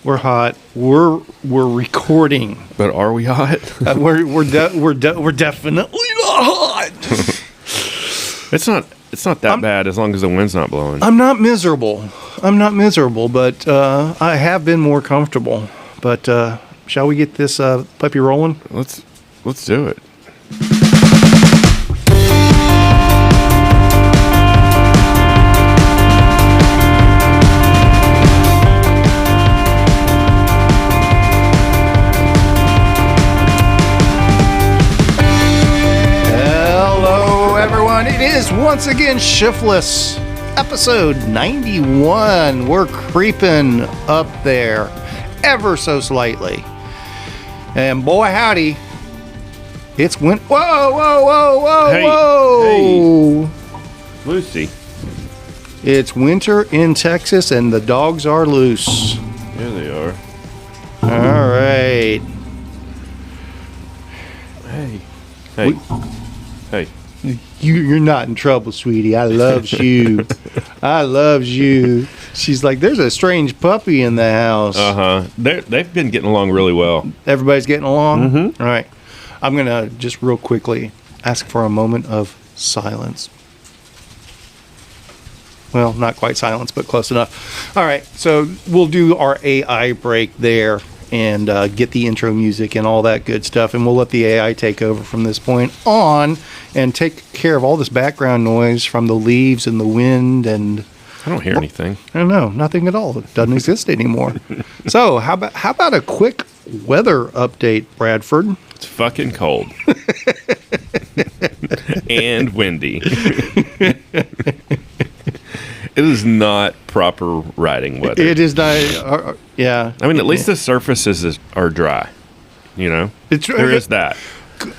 We're hot. We're recording. But are we hot? We're definitely not hot. It's not that bad as long as the wind's not blowing. I'm not miserable, but I have been more comfortable. But shall we get this puppy rolling? Let's do it. It is once again ShiftLess, episode 91. We're creeping up there ever so slightly. And boy, howdy, it's whoa, Hey. Lucy. It's winter in Texas and the dogs are loose. Yeah, they are. All right. Hey. You're not in trouble, sweetie. I loves you. I loves you. She's like, there's a strange puppy in the house. They've been getting along really well. Everybody's getting along? Mm-hmm. All right. I'm going to just real quickly ask for a moment of silence. Well, not quite silence, but close enough. All right. So we'll do our AI break there and get the intro music and all that good stuff. And we'll let the AI take over from this point on and take care of all this background noise from the leaves and the wind. And I don't hear anything. I don't know. Nothing at all. It doesn't exist anymore. So how about a quick weather update, Bradford? It's fucking cold. And windy. It is not proper riding weather. It is not. Yeah. I mean, at least the surfaces are dry. You know? There is that.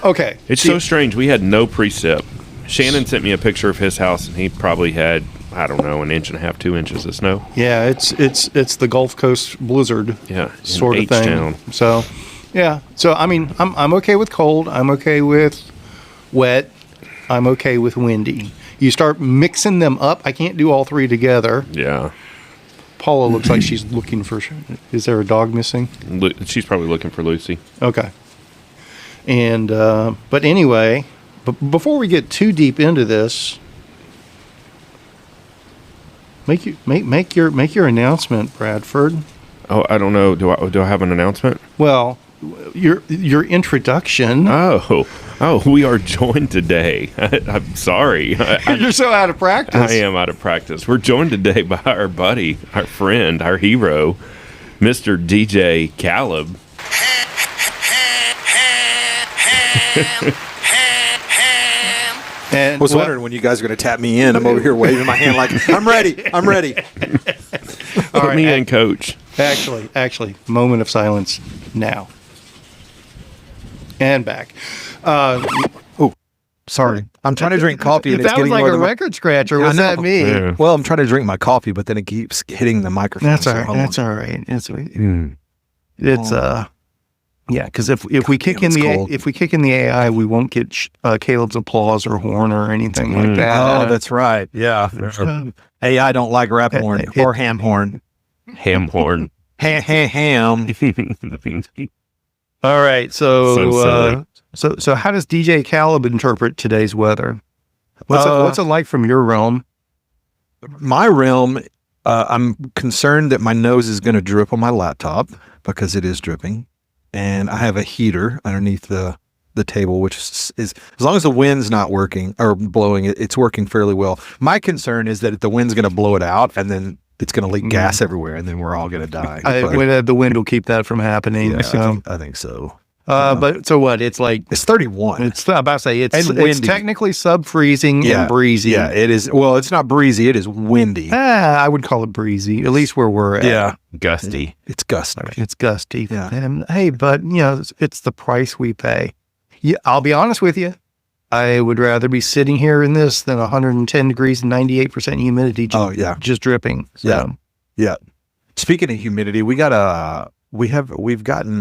Okay. It's so strange. We had no precip. Shannon sent me a picture of his house, and he probably had, I don't know, 1.5 inches, 2 inches of snow. Yeah, it's the Gulf Coast blizzard. Yeah, sort of thing. H-town. So, yeah. So I mean, I'm okay with cold. I'm okay with wet. I'm okay with windy. You start mixing them up. I can't do all three together. Yeah. Paula looks like she's looking for. Is there a dog missing? She's probably looking for Lucy. Okay. And but anyway, before we get too deep into this, make your announcement, Bradford. Oh, I don't know. Do I have an announcement? Well, your introduction. Oh, we are joined today. I'm sorry. You're so out of practice. I am out of practice. We're joined today by our buddy, our friend, our hero, Mr. DJ Caleb. And I was wondering when you guys are going to tap me in. I'm over here waving my hand like, I'm ready. Put me in, coach. Actually, moment of silence now. And back. Sorry. I'm trying to drink coffee. And that was like a record scratcher. Was that me? Yeah. Well, I'm trying to drink my coffee, but then it keeps hitting the microphone. That's all right. That's all right. It's yeah, because if we kick in the AI, we won't get Caleb's applause or horn or anything like that. Oh, that's right. Yeah. AI don't like rap horn or ham horn. Ham horn. Ham. All right. So how does DJ Caleb interpret today's weather? What's it like from your realm? My realm, I'm concerned that my nose is going to drip on my laptop because it is dripping. And I have a heater underneath the table, which is as long as the wind's not working or blowing, it's working fairly well. My concern is that the wind's going to blow it out and then it's going to leak gas everywhere and then we're all going to die. The wind will keep that from happening. Yeah, so. I think so. But so what? It's like it's 31. It's I'm about to say it's technically sub-freezing and breezy. Yeah, it is. Well, it's not breezy. It is windy. I would call it breezy, at least where we're at. Yeah, gusty. It's gusty. It's gusty. Yeah. And hey, but it's the price we pay. Yeah, I'll be honest with you. I would rather be sitting here in this than 110 degrees and 98% humidity. Just dripping. So. Yeah. Speaking of humidity, we've gotten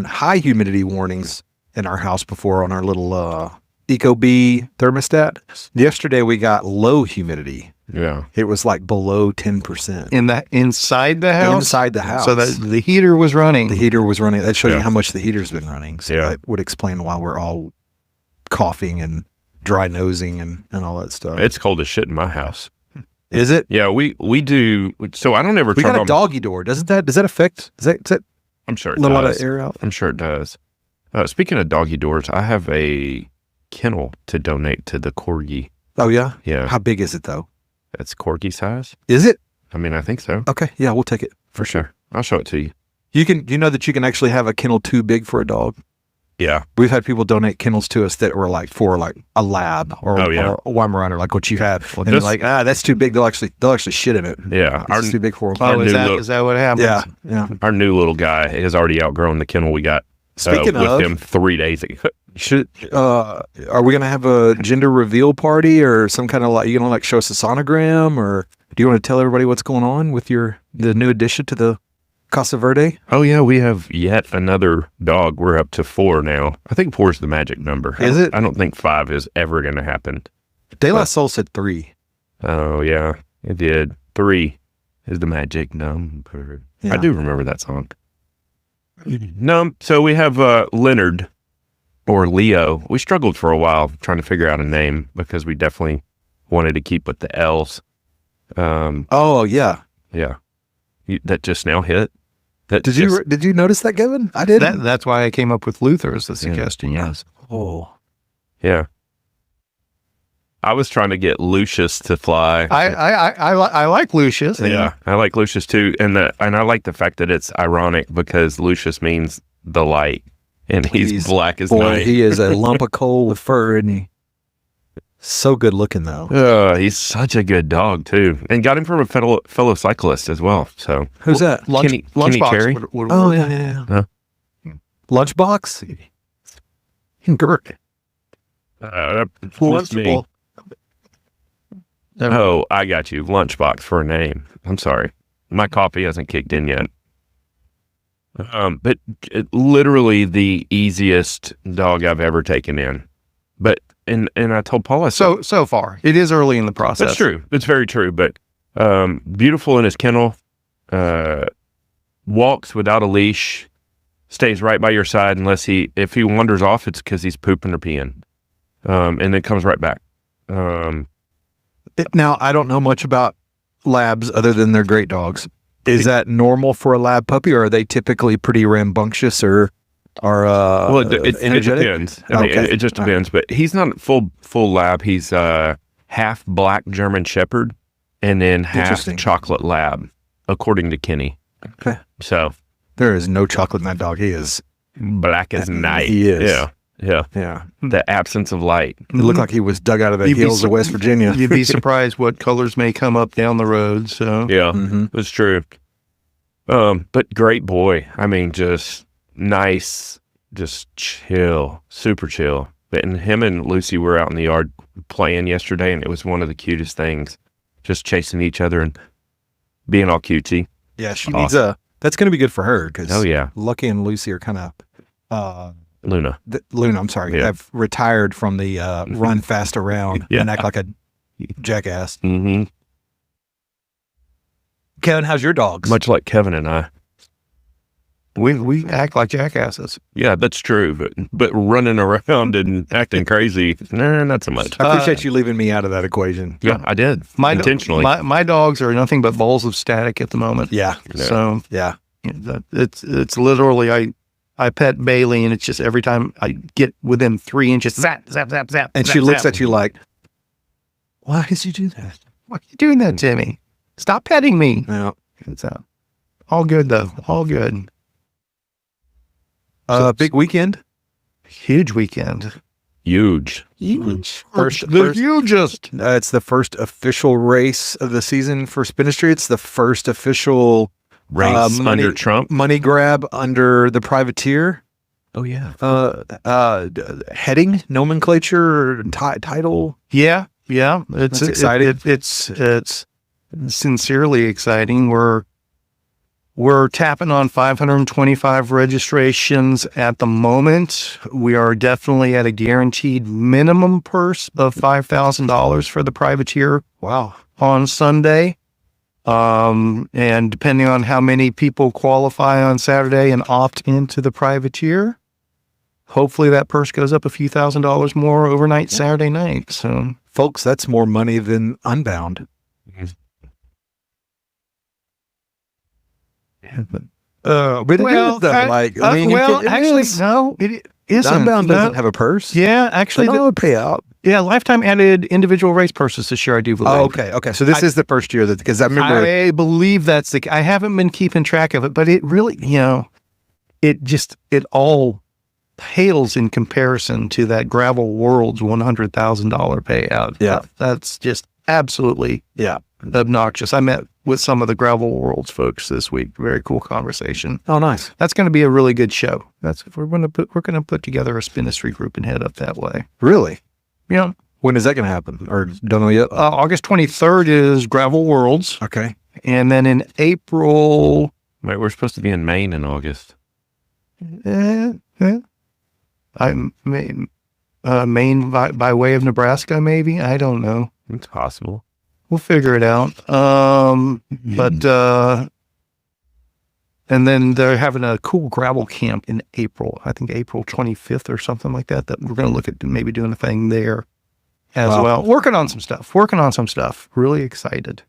high humidity warnings in our house before on our little Ecobee thermostat. Yesterday we got low humidity Yeah. It was like below 10%. Inside the house? Inside the house. So the heater was running. The heater was running. That shows you Yeah. how much the heater's been running. So Yeah. that would explain why we're all coughing and dry nosing and all that stuff. It's cold as shit in my house. Is it? Yeah, we do. So I don't ever We turn got a on. doggy door. Does that affect? Does that I'm sure it let a lot of does. air out? I'm sure it does. Speaking of doggy doors, I have a kennel to donate to the corgi. Oh yeah. Yeah, How big is it though? it's corgi size. Is it? I mean, I think so. Okay. Yeah, we'll take it For sure. I'll show it to you. You know that you can actually have a kennel too big for a dog. Yeah. We've had people donate kennels to us that were like for like a lab or, Oh, yeah. or a Weimaraner, like what you have. Well, and they're this- like, that's too big. They'll actually shit in it. Yeah. It's too big for them. our Oh, new look- is that what happens? Yeah. Yeah. Our new little guy has already outgrown the kennel we got Speaking with of, him 3 days ago. are we gonna have a gender reveal party or some kind of like you gonna like show us a sonogram or do you want to tell everybody what's going on with the new addition to the Casa Verde? Oh, yeah, we have yet another dog. We're up to 4 now. I think 4 is the magic number. Is it? I don't think 5 is ever going to happen. De La Soul said 3. Oh, yeah, it did. 3 is the magic number. Yeah. I do remember that song. No, so we have Leonard or Leo. We struggled for a while trying to figure out a name because we definitely wanted to keep with the L's. Oh yeah. Yeah. That just now hit. That Did you notice that, Kevin? I did. That's why I came up with Luther as the suggestion. Yes. Oh. Yeah. I was trying to get Lucius to fly. I like Lucius. Yeah, I like Lucius too, and I like the fact that it's ironic because Lucius means the light, and he's black as Boy, night. he is a lump of coal with fur, isn't he? So good looking though. He's such a good dog too, and got him from a fellow cyclist as well. So Who's that? Kenny Lunchbox Cherry? would Oh work. yeah. Huh? Lunchbox. That's me. Oh, I got you. Lunchbox for a name. I'm sorry. My coffee hasn't kicked in yet. But literally the easiest dog I've ever taken in. But and I told Paula So far, it is early in the process. that's true. It's very true. But beautiful in his kennel. Walks without a leash. Stays right by your side if he wanders off, it's because he's pooping or peeing. And then comes right back. Now I don't know much about labs other than they're great dogs. Is that normal for a lab puppy, or are they typically pretty rambunctious or Well, it energetic? depends. I mean, Okay. it just depends. But he's not full lab. He's half black German Shepherd and then half Interesting. chocolate lab, according to Kenny. Okay. So There is no chocolate in that dog. He is. black as night. He is. Yeah. Yeah. Yeah. The absence of light. It looked like he was dug out of the You'd be hills of West Virginia. You'd be surprised what colors may come up down the road. So Yeah. Mhm. It's true. But great boy. I mean, just nice, just chill, super chill. And him and Lucy were out in the yard playing yesterday, and it was one of the cutest things. Just chasing each other and being all cutesy. Yeah, she needs that's going to be good for her because Oh, yeah. Lucky and Lucy are kind of Luna. Luna, I'm sorry, Yeah. have retired from the run fast around Yeah. and act like a jackass. Mm-hmm. Kevin, how's your dogs? Much like Kevin and I. we act like jackasses. Yeah, that's true. But running around and acting crazy, nah, not so much. I appreciate you leaving me out of that equation. Yeah, I did. Intentionally. My dogs are nothing but balls of static at the moment. Yeah, So yeah. it's literally I pet Bailey, and it's just every time I get within 3 inches, zap, zap, zap, zap. And zap, she looks zap. at you like, why did you do that? Why are you doing that to me? Stop petting me. Yeah. It's all good though. All good. Big weekend. Huge weekend. Huge. Huge. First- The hugest. It's the first official race of the season for Spinistry. It's the first official Race money- under Trump. money grab under the privateer. Oh, yeah. Heading nomenclature title. Yeah. It's That's exciting. It's sincerely exciting. We're tapping on 525 registrations at the moment. We are definitely at a guaranteed minimum purse of $5,000 for the privateer. Wow. on Sunday. And depending on how many people qualify on Saturday and opt into the privateer, hopefully that purse goes up a few $1,000s more overnight Saturday night. So, folks, that's more money than Unbound. But well, it is though, actually, no, it isn't. Unbound doesn't have a purse. Yeah, actually, would pay out. Yeah, Lifetime added individial race purses this year, I do believe. Oh, okay. So this is the first year because I remember. I believe that's I haven't been keeping track of it, but it really, it all pales in comparison to that Gravel World's $100,000 payout. Yeah. That's just absolutely obnoxious. I met with some of the Gravel World's folks this week. Very cool conversation. Oh, nice. That's going to be a really good show. We're going to put together a Spinistry group and head up that way. Really? Yeah. When is that going to happen? Or don't know yet? August 23rd is Gravel Worlds. Okay. And then in April. Wait, we're supposed to be in Maine in August. Maine by way of Nebraska, maybe. I don't know. It's possible. We'll figure it out. And then they're having a cool gravel camp in April. I think April 25th or something like that. That we're going to look at maybe doing a thing there as well. Working on some stuff. Really excited.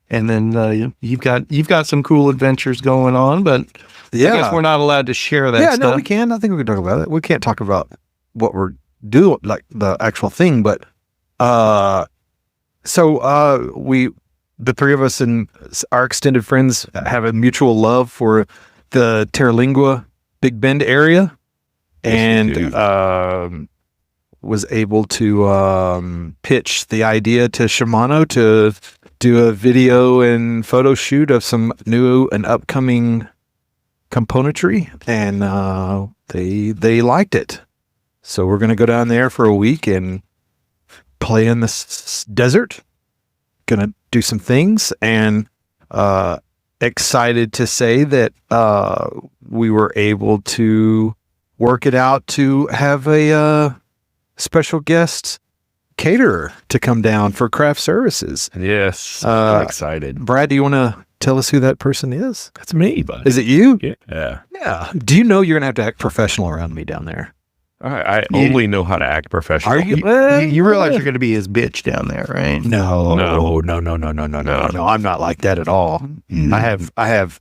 And then you've got some cool adventures going on, but I guess we're not allowed to share that stuff. No, we can. I think we can talk about it. We can't talk about what we're doing, like the actual thing, but the three of us and our extended friends have a mutual love for the Terralingua Big Bend area, and was able to pitch the idea to Shimano to do a video and photo shoot of some new and upcoming componentry, and they liked it. So we're going to go down there for a week and play in the desert. Going to do some things, and excited to say that we were able to work it out to have a special guest caterer to come down for craft services. Yes, I'm excited. Brad, do you want to tell us who that person is? That's me, buddy. Is it you? Yeah. Yeah. Do you know you're going to have to act professional around me down there? I only know how to act professional. Are you? You realize you're going to be his bitch down there, right? No. I'm not like that at all. Mm-hmm. I have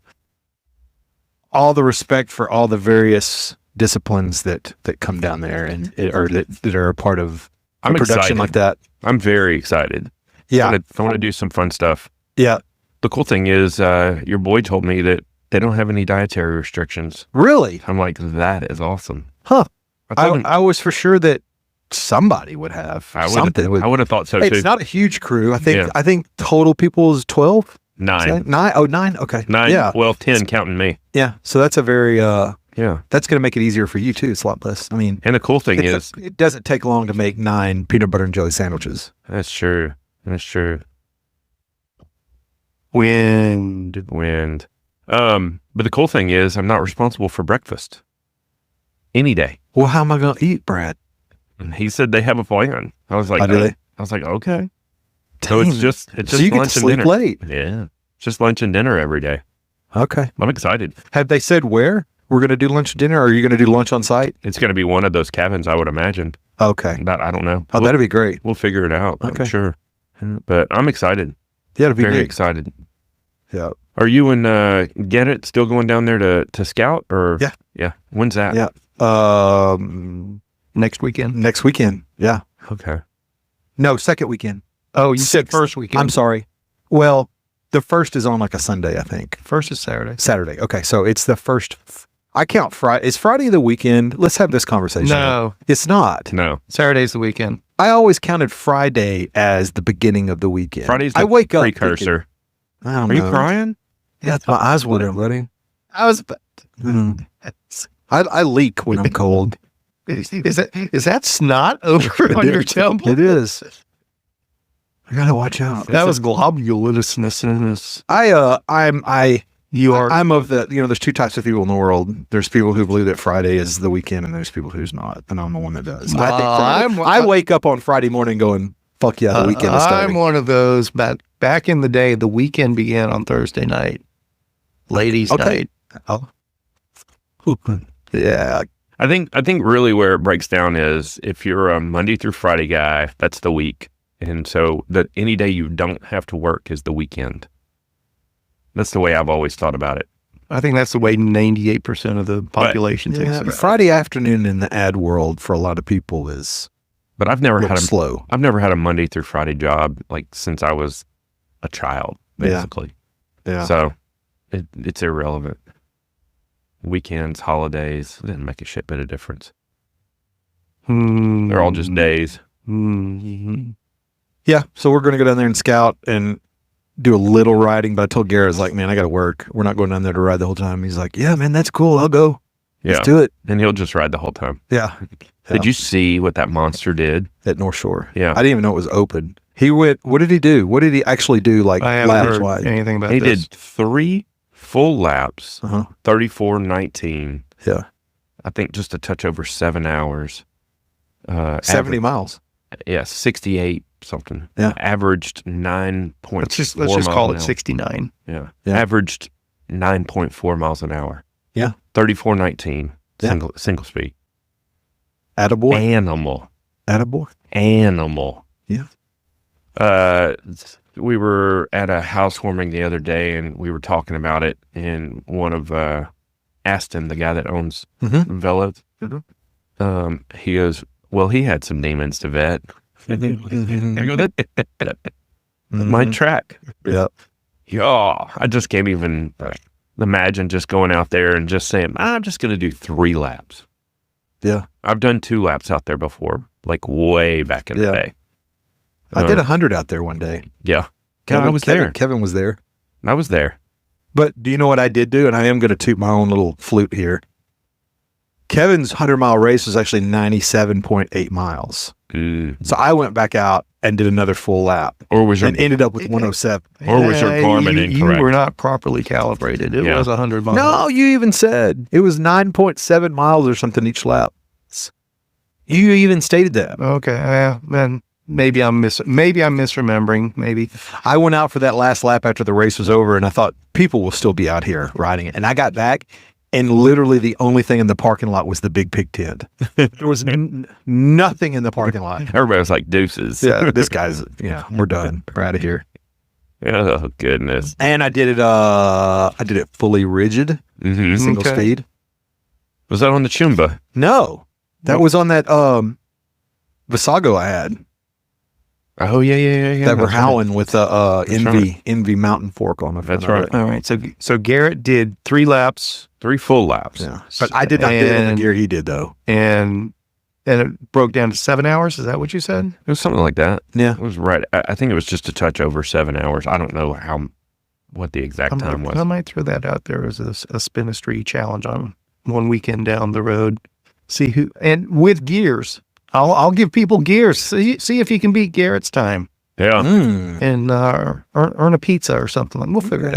all the respect for all the various disciplines that come down there and that are a part of a production excited. like that. I'm very excited. Yeah. I want to do some fun stuff. Yeah. The cool thing is, your boy told me that they don't have any dietary restrictions. Really? I'm like, that is awesome. Huh. I I was for sure that somebody would have something. I would have thought so Hey, too. it's not a huge crew. I think total people is 12. 9. 9? Oh, 9. Okay. 9. Yeah. Well, 10 counting me. Yeah. So that's a very Yeah. that's going to make it easier for you too. It's a lot less. I mean, And the cool thing is, it doesn't take long to make 9 peanut butter and jelly sandwiches. that's true. That's true. Wind. But the cool thing is, I'm not responsible for breakfast any day. Well, how am I going to eat, Brad? And he said they have a plan. I was like, do they? I was like, okay. Dang. So it's just So you get to lunch and sleep dinner. late. Yeah. It's just lunch and dinner every day. Okay. I'm excited. Have they said where we're going to do lunch and dinner, or are you going to do lunch on site? It's going to be one of those cabins, I would imagine. Okay. That I don't know. Oh, that'd be great. We'll figure it out. Okay. I'm sure. But I'm excited. Yeah, it'd be Very great. excited. Yeah. Are you and Get It still going down there to scout? Or Yeah. Yeah. When's that? Yeah. Next weekend. Next weekend. Yeah. Okay. No, second weekend. Oh, you said Sixth. first weekend. I'm sorry. Well, the first is on like a Sunday, I think. First is Saturday. Saturday. Okay. So it's the first. I count Friday. Is Friday the weekend? Let's have this conversation. No, It's not. No. Saturday's the weekend. I always counted Friday as the beginning of the weekend. Friday's the I wake up precursor. thinking, I don't Are you know. crying? Yeah, my eyes watering, buddy. I was. I leak when I'm cold. Is that snot over on your temple? It is. I gotta watch out. That was globulousness. I'm of the, there's two types of people in the world. There's people who believe that Friday is the weekend, and there's people who's not. And I'm the one that does. I wake up on Friday morning going, Fuck yeah, the weekend is I'm starting. one of those. Back in the day, the weekend began on Thursday night, ladies' night. Oh. Yeah. I think really where it breaks down is if you're a Monday through Friday guy, that's the week. And so that any day you don't have to work is the weekend. That's the way I've always thought about it. I think that's the way 98% of the population thinks about it. Friday afternoon in the ad world for a lot of people is But I've never had slow. I've never had a Monday through Friday job like since I was a child, basically. Yeah. So it's irrelevant. Weekends, holidays, it didn't make a shit bit of difference. They're all just days. Mm-hmm. Yeah. So we're going to go down there and scout and do a little riding. But I told Garrett, I was like, man, I got to work. We're not going down there to ride the whole time. He's like, yeah, man, that's cool. I'll go. Yeah. Let's do it. And he'll just ride the whole time. Yeah. Did you see what that monster did? At North Shore? Yeah. I didn't even know it was open. He went, what did he do? What did he actually do? Like I haven't laps heard wise? anything about He this. did 3 full laps, Uh-huh. 34:19. Yeah. I think just a touch over 7 hours. 70 miles. Yeah, 68 something. Yeah. Averaged 9.4 Let's just miles call an it hour. 69. Yeah. Yeah. Averaged 9.4 miles an hour. Yeah. 34:19. Yeah. Single speed. Attaboy. Animal. Attaboy. Animal. Yeah. We were at a housewarming the other day and we were talking about it, and one of Aston, the guy that owns Mm-hmm. Velos, he goes, well, he had some demons to vet. I go, that my track. Yeah. Yeah, I just can't even imagine just going out there and just saying, I'm just going to do 3 laps. Yeah. I've done 2 laps out there before, like way back in the Yeah. day. I did 100 out there one day. Yeah. I was there. Kevin was there. I was there. But do you know what I did do? And I am going to toot my own little flute here. Kevin's 100-mile race was actually 97.8 miles. Ooh. So I went back out and did another full lap Or was your and ended up with 107. Or was your Garmin you incorrect? were not properly calibrated. It Yeah. was 100 miles. No, you even said it was 9.7 miles or something each lap. You even stated that. Okay. Then maybe I'm misremembering. Maybe. I went out for that last lap after the race was over, and I thought people will still be out here riding it. And I got back, and literally the only thing in the parking lot was the big pig tent. There was nothing in the parking lot. Everybody was like deuces. Yeah, this guy's, we're done. We're out of here. Oh, goodness. And I did it fully rigid, Mm-hmm. single Okay. speed. Was that on the Chumba? No, that was on that Visago I had. Oh, yeah. that that's right. Verhoeven with right. Envy Mountain Fork on the front. That's right. All right. So Garrett did 3 laps 3 full laps. Yeah, but I did not get it in the And- gear he did though. and it broke down to 7 hours. Is that what you said? It was something like that. Yeah, It was right. I think it was just a touch over 7 hours. I don't know what the exact time was. I might throw that out there as a spinistry challenge on one weekend down the road. See who, and with gears, I'll give people gears. See if you can beat Garrett's time Yeah. and earn a pizza or something. We'll figure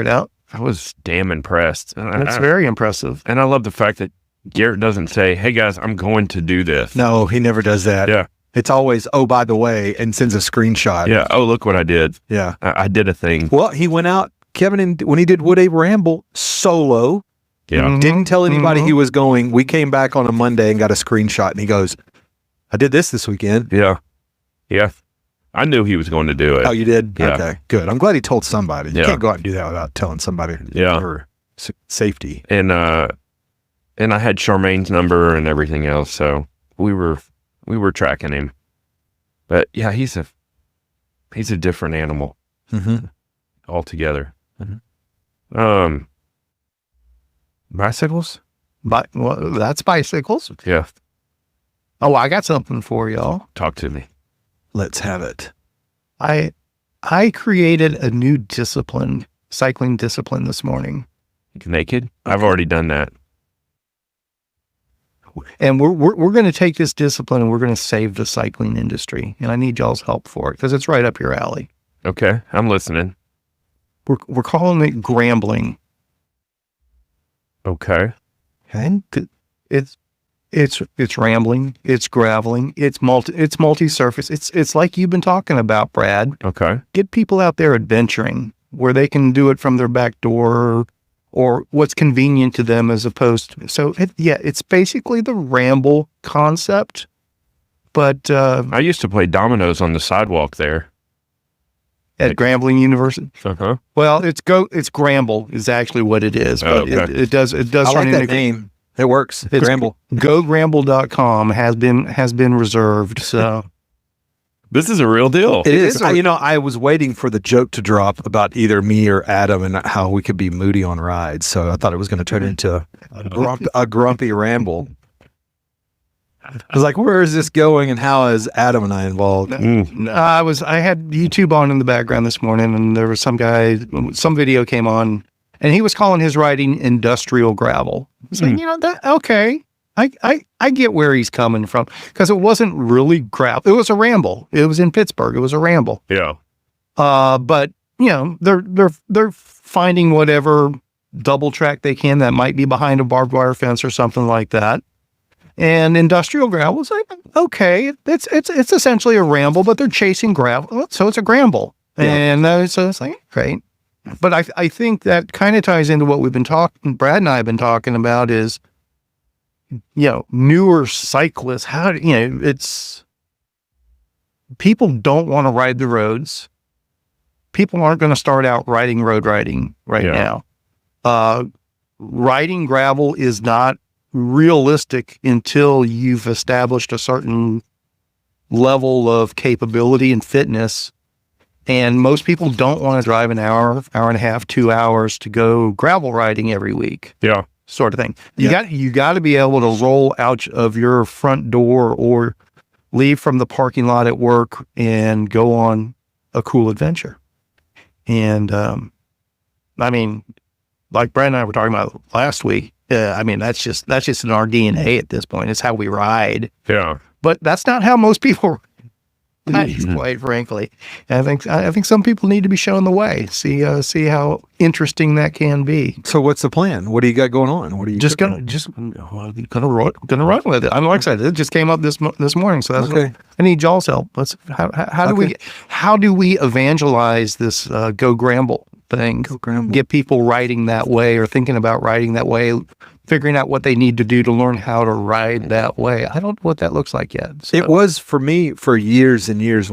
it out. I was damn impressed. That's very impressive. And I love the fact that Garrett doesn't say, hey, guys, I'm going to do this. no, he never does that. Yeah. It's always, oh, by the way, and sends a screenshot. Yeah. Oh, look what I did. Yeah. I did a thing. Well, he went out, Kevin, and when he did Wood Ape Ramble solo, Yeah. Mhm. didn't tell anybody Mhm. he was going. We came back on a Monday and got a screenshot, and he goes, I did this weekend. Yeah. Yeah. I knew he was going to do it. Oh, you did? Yeah. Okay, good. I'm glad he told somebody. You Yeah. can't go out and do that without telling somebody Yeah. for safety. And I had Charmaine's number and everything else, so we were tracking him. But yeah, he's a different animal Mm-hmm. altogether. Mhm. Bicycles? Well, that's bicycles. Yeah. Oh, I got something for y'all. Talk to me. Let's have it. I created a new discipline, cycling discipline this morning. Naked? I've already done that. And we're going to take this discipline and we're going to save the cycling industry. And I need y'all's help for it because it's right up your alley. Okay, I'm listening. We're calling it Grambling. Okay. Okay. It's It's rambling, it's graveling, it's multi-surface. It's like you've been talking about, Brad. Okay. Get people out there adventuring where they can do it from their back door or what's convenient to them as opposed to. So it's basically the ramble concept. But I used to play dominoes on the sidewalk there. At Grambling University. Uh-huh. Well, it's Gramble is actually what it is. But okay. it does I turn like that into name. It works. It's Gramble. GoGramble.com has been reserved. So This is a real deal. It is. I was waiting for the joke to drop about either me or Adam and how we could be moody on rides. So I thought it was going to turn into a grumpy ramble. I was like, where is this going and how is Adam and I involved? I had YouTube on in the background this morning, and there was some video came on, and he was calling his riding industrial gravel. So, okay. I get where he's coming from, because it wasn't really gravel. It was a ramble. It was in Pittsburgh. It was a ramble. Yeah. But they're finding whatever double track they can that might be behind a barbed wire fence or something like that. And industrial gravel is like, okay, it's essentially a ramble, but they're chasing gravel, so it's a Gramble. Yeah. And so it's like, great. But I think that kind of ties into what we've been talking, Brad and I have been talking about is, newer cyclists, it's, people don't want to ride the roads. People aren't going to start out road riding now. Riding gravel is not realistic until you've established a certain level of capability and fitness. And most people don't want to drive an hour and a half, 2 hours to go gravel riding every week. Yeah. Sort of thing. You got to be able to roll out of your front door or leave from the parking lot at work and go on a cool adventure. And, like Brad and I were talking about last week, that's just in our DNA at this point. It's how we ride. Yeah. But that's not how most people ride, quite frankly. And I think some people need to be shown the way. See how interesting that can be. So what's the plan? What do you got going on? What are you gonna run with it? I mean, like I said, it just came up this morning, so that's okay. I need y'all's help. How do we evangelize this Go Gramble thing? Go Gramble. Get people riding that way or thinking about riding that way, figuring out what they need to do to learn how to ride that way. I don't know what that looks like yet. So. It was for me for years and years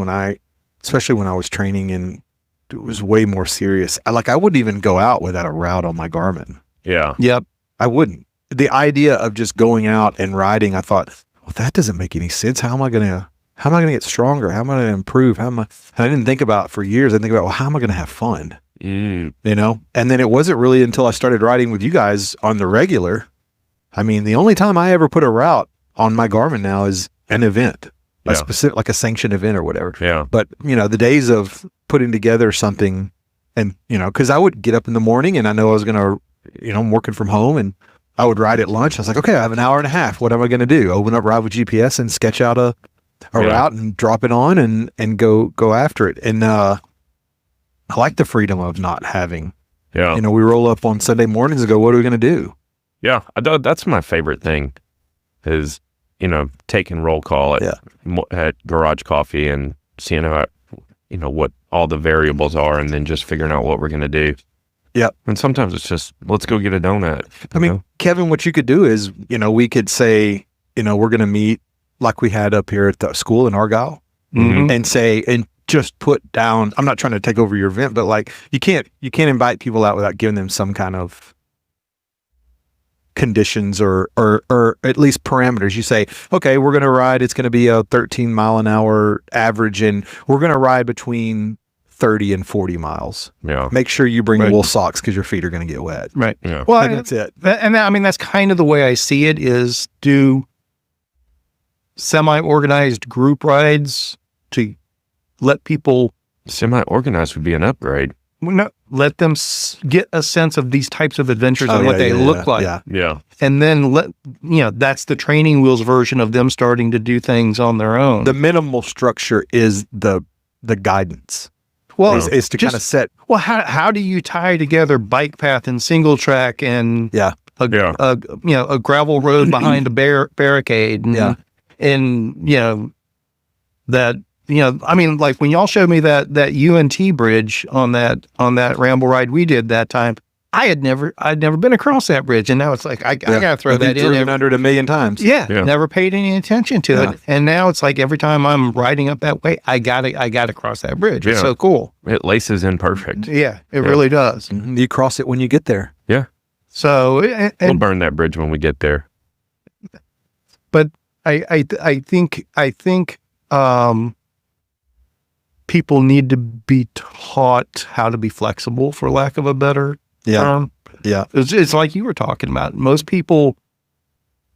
especially when I was training and it was way more serious. I wouldn't even go out without a route on my Garmin. Yeah. Yep. I wouldn't. The idea of just going out and riding, I thought, well, that doesn't make any sense. How am I going to get stronger? How am I going to improve? I didn't think about for years. I think about, well, how am I going to have fun? And then it wasn't really until I started riding with you guys on the regular. I mean, the only time I ever put a route on my Garmin now is an event, a specific, like a sanctioned event or whatever. Yeah. But the days of putting together something and, cause I would get up in the morning and I know I was going to, I'm working from home and I would ride at lunch. I was like, okay, I have an hour and a half. What am I going to do? Open up Ride with GPS and sketch out a route and drop it on and go after it. And, I like the freedom of not having, we roll up on Sunday mornings and go, what are we going to do? Yeah. That's my favorite thing is, taking roll call at Garage Coffee and seeing how, what all the variables are and then just figuring out what we're going to do. Yeah. And sometimes it's just, let's go get a donut. I mean, Kevin, what you could do is, we could say, we're going to meet like we had up here at the school in Argyle and say, and just put down, I'm not trying to take over your event, but like you can't invite people out without giving them some kind of conditions or at least parameters. You say, okay, we're going to ride, it's going to be a 13 mile an hour average and we're going to ride between 30 and 40 miles. Yeah. Make sure you bring wool socks because your feet are going to get wet. Right. Yeah. Well, and that's it. That's kind of the way I see it is do semi-organized group rides to let people semi-organized would be an upgrade. Let them get a sense of these types of adventures and what they look like. Yeah. And then that's the training wheels version of them starting to do things on their own. The minimal structure is the guidance. Well, is to kind of set. Well, how do you tie together bike path and single track and a gravel road behind a barricade. And, and I mean, like when y'all showed me that UNT bridge on that ramble ride we did that time, I'd never been across that bridge, and now it's like I gotta throw that in. Under it a million times. Yeah, never paid any attention to it, and now it's like every time I'm riding up that way, I gotta cross that bridge. It's so cool. It laces in perfect. Yeah, it really does. Mm-hmm. You cross it when you get there. Yeah. So we'll burn that bridge when we get there. But I think people need to be taught how to be flexible, for lack of a better term. Yeah. It's like you were talking about. Most people,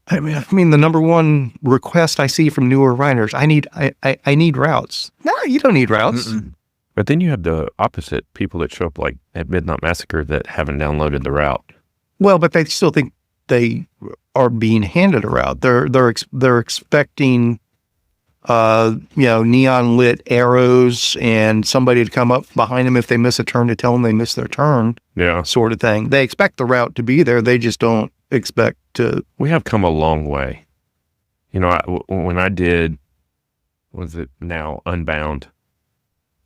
I mean, the number one request I see from newer riders, I need routes. No, you don't need routes. Mm-mm. But then you have the opposite, people that show up like at Midnight Massacre that haven't downloaded the route. Well, but they still think they are being handed a route. They're expecting neon lit arrows and somebody to come up behind them if they miss a turn to tell them they missed their turn. Yeah. Sort of thing. They expect the route to be there. They just don't expect to. We have come a long way. When I did, was it now Unbound?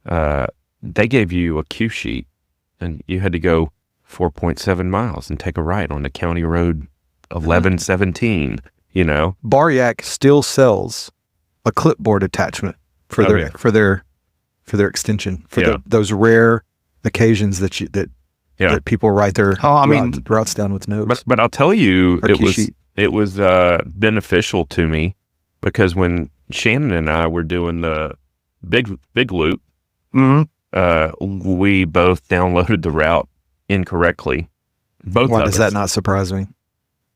They gave you a cue sheet and you had to go 4.7 miles and take a right on the county road 1117, Baryak still sells a clipboard attachment for their extension for those rare occasions that people write their routes down with notes. But I'll tell you, it was beneficial to me because when Shannon and I were doing the big loop, we both downloaded the route incorrectly. Why does that not surprise me?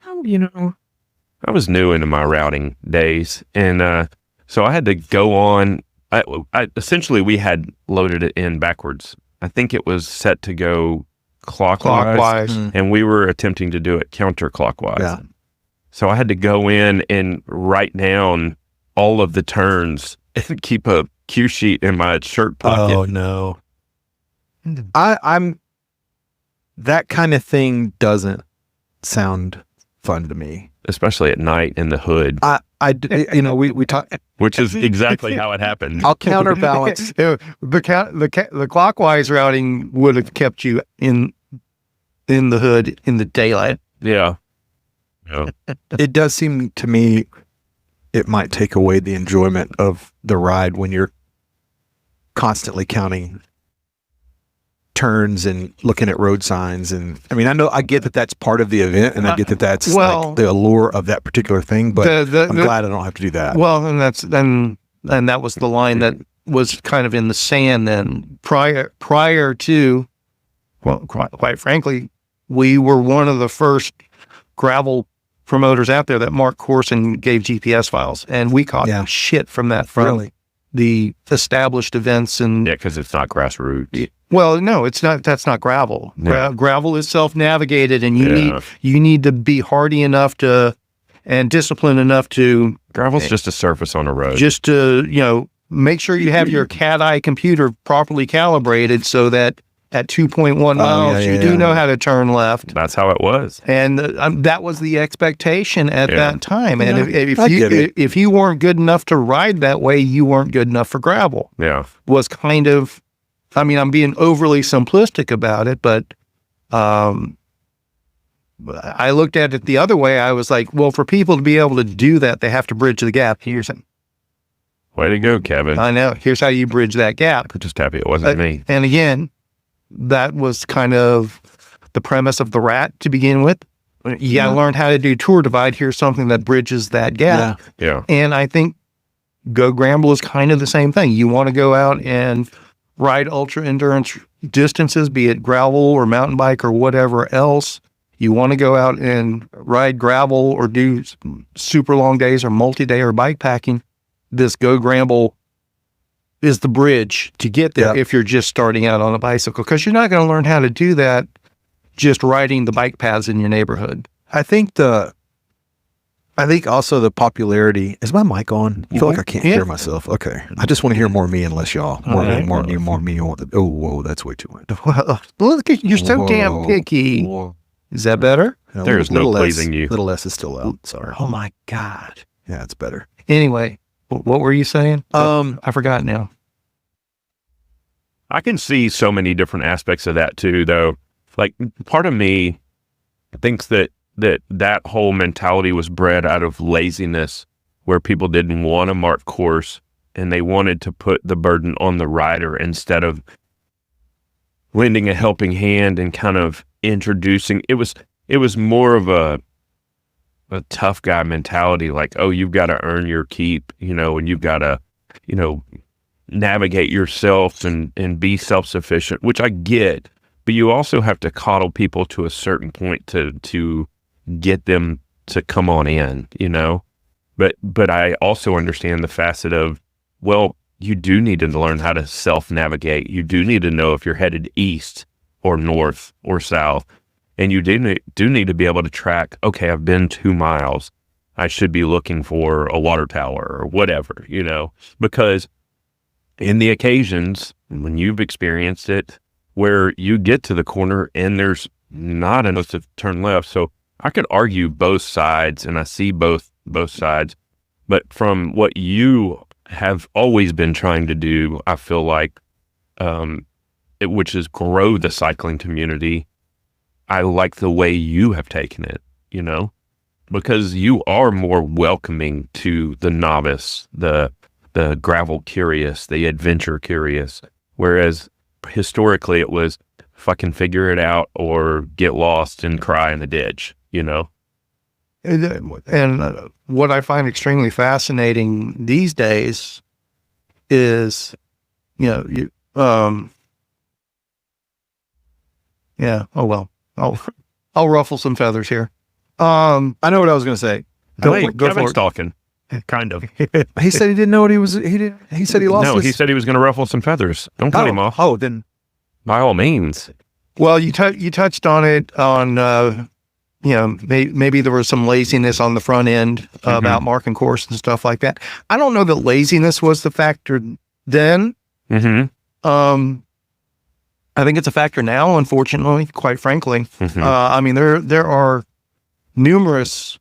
I was new into my routing days, and so I had to go on. Essentially, we had loaded it in backwards. I think it was set to go clockwise. And we were attempting to do it counterclockwise. Yeah. So I had to go in and write down all of the turns and keep a cue sheet in my shirt pocket. Oh no! I'm that kind of thing doesn't sound fun to me, especially at night in the hood. We talk, which is exactly how it happened. I'll counterbalance. The clockwise routing would have kept you in the hood in the daylight. Yeah. It does seem to me it might take away the enjoyment of the ride when you're constantly counting turns and looking at road signs. And I mean, I get that that's part of the event, and I get that that's like the allure of that particular thing, but I'm glad I don't have to do that. Well, and that was the line that was kind of in the sand then prior to, well, quite frankly, we were one of the first gravel promoters out there that marked course and gave GPS files, and we caught shit from that from the established events. And because it's not grassroots. Well, no, it's not. That's not gravel. Gravel is self-navigated, and you need to be hardy enough and disciplined enough to. Gravel's just a surface on a road. Just to make sure you have your cat-eye computer properly calibrated so that at 2.1 miles you do know how to turn left. That's how it was, and that was the expectation at that time. And if you weren't good enough to ride that way, you weren't good enough for gravel. Yeah, was kind of. I mean, I'm being overly simplistic about it, but I looked at it the other way. I was like, well, for people to be able to do that, they have to bridge the gap. Way to go, Kevin. I know. Here's how you bridge that gap. I'm just happy it wasn't me. And again, that was kind of the premise of the rat to begin with. You got to learn how to do tour divide. Here's something that bridges that gap. Yeah. And I think Go Gramble is kind of the same thing. You want to go out and ride ultra endurance distances, be it gravel or mountain bike or whatever else. You want to go out and ride gravel or do super long days or multi-day or bike packing. This Go Gramble is the bridge to get there if you're just starting out on a bicycle, because you're not going to learn how to do that just riding the bike paths in your neighborhood. I think also the popularity. Is my mic on? I feel like I can't hear myself. Okay. I just want to hear more me and less y'all. More me. Oh, whoa, that's way too much. Well, look at you're so damn picky. Is that better? There's no pleasing you. Little less is still out. Sorry. Oh my God. Yeah, it's better. Anyway, what were you saying? I forgot now. I can see so many different aspects of that too, though. Like, part of me thinks that whole mentality was bred out of laziness, where people didn't want to mark course and they wanted to put the burden on the rider instead of lending a helping hand and kind of introducing. It was more of a tough guy mentality, like, oh, you've got to earn your keep, and you've got to, navigate yourself and be self-sufficient, which I get, but you also have to coddle people to a certain point to get them to come on in, but I also understand the facet of, well, you do need to learn how to self-navigate. You do need to know if you're headed east or north or south, and you do need to be able to track, okay, I've been 2 miles, I should be looking for a water tower or whatever, because in the occasions when you've experienced it, where you get to the corner and there's not enough to turn left. So I could argue both sides, and I see both sides, but from what you have always been trying to do, I feel like, which is grow the cycling community, I like the way you have taken it, because you are more welcoming to the novice, the gravel curious, the adventure curious, whereas historically it was fucking figure it out or get lost and cry in the ditch, And what I find extremely fascinating these days is, yeah, oh well, I'll ruffle some feathers here. I know what I was going to say. Go for it. Talking. Kind of. He said he didn't know what he was. He said he lost. No, he said he was going to ruffle some feathers. Don't cut him off. Oh, then by all means. Well, you touched on it on, maybe there was some laziness on the front end about marking course and stuff like that. I don't know that laziness was the factor then. I think it's a factor now, unfortunately, quite frankly. I mean, there are numerous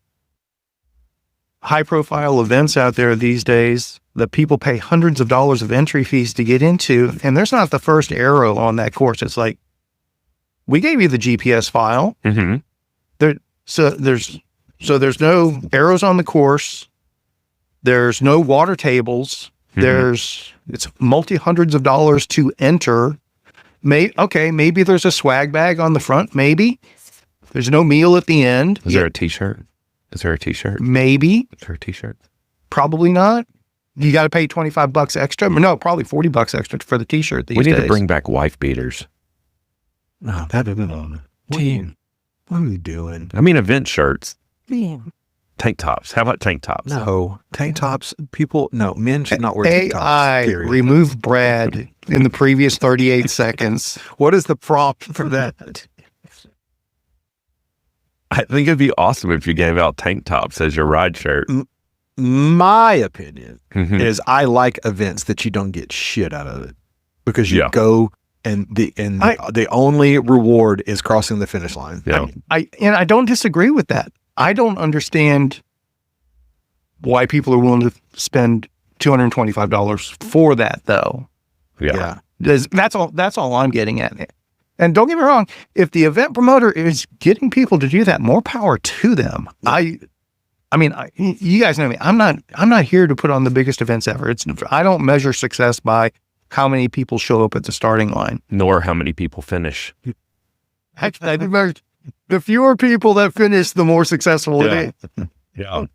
high-profile events out there these days that people pay hundreds of dollars of entry fees to get into, and there's not the first arrow on that course. It's like, we gave you the GPS file. So there's no arrows on the course. There's no water tables. It's multi-hundreds of dollars to enter. Maybe there's a swag bag on the front. Maybe there's no meal at the end. Is there a t-shirt? Maybe. Is there a t-shirt? Probably not. You got to pay $25 extra. No, probably $40 extra for the t-shirt these days. We need to bring back wife beaters. No, that isn't on. Team. What are you doing? I mean, event shirts. Tank tops. How about tank tops? No. Tank tops, men should not wear tank tops. AI remove Brad in the previous 38 seconds. What is the prompt for that? I think it'd be awesome if you gave out tank tops as your ride shirt. My opinion is I like events that you don't get shit out of it, because you go and the only reward is crossing the finish line. Yeah. I don't disagree with that. I don't understand why people are willing to spend $225 for that, though. Yeah. That's all I'm getting at. And don't get me wrong, if the event promoter is getting people to do that, more power to them. I mean, you guys know me. I'm not here to put on the biggest events ever. I don't measure success by how many people show up at the starting line, nor how many people finish. Actually, I think the fewer people that finish, the more successful it is. Yeah,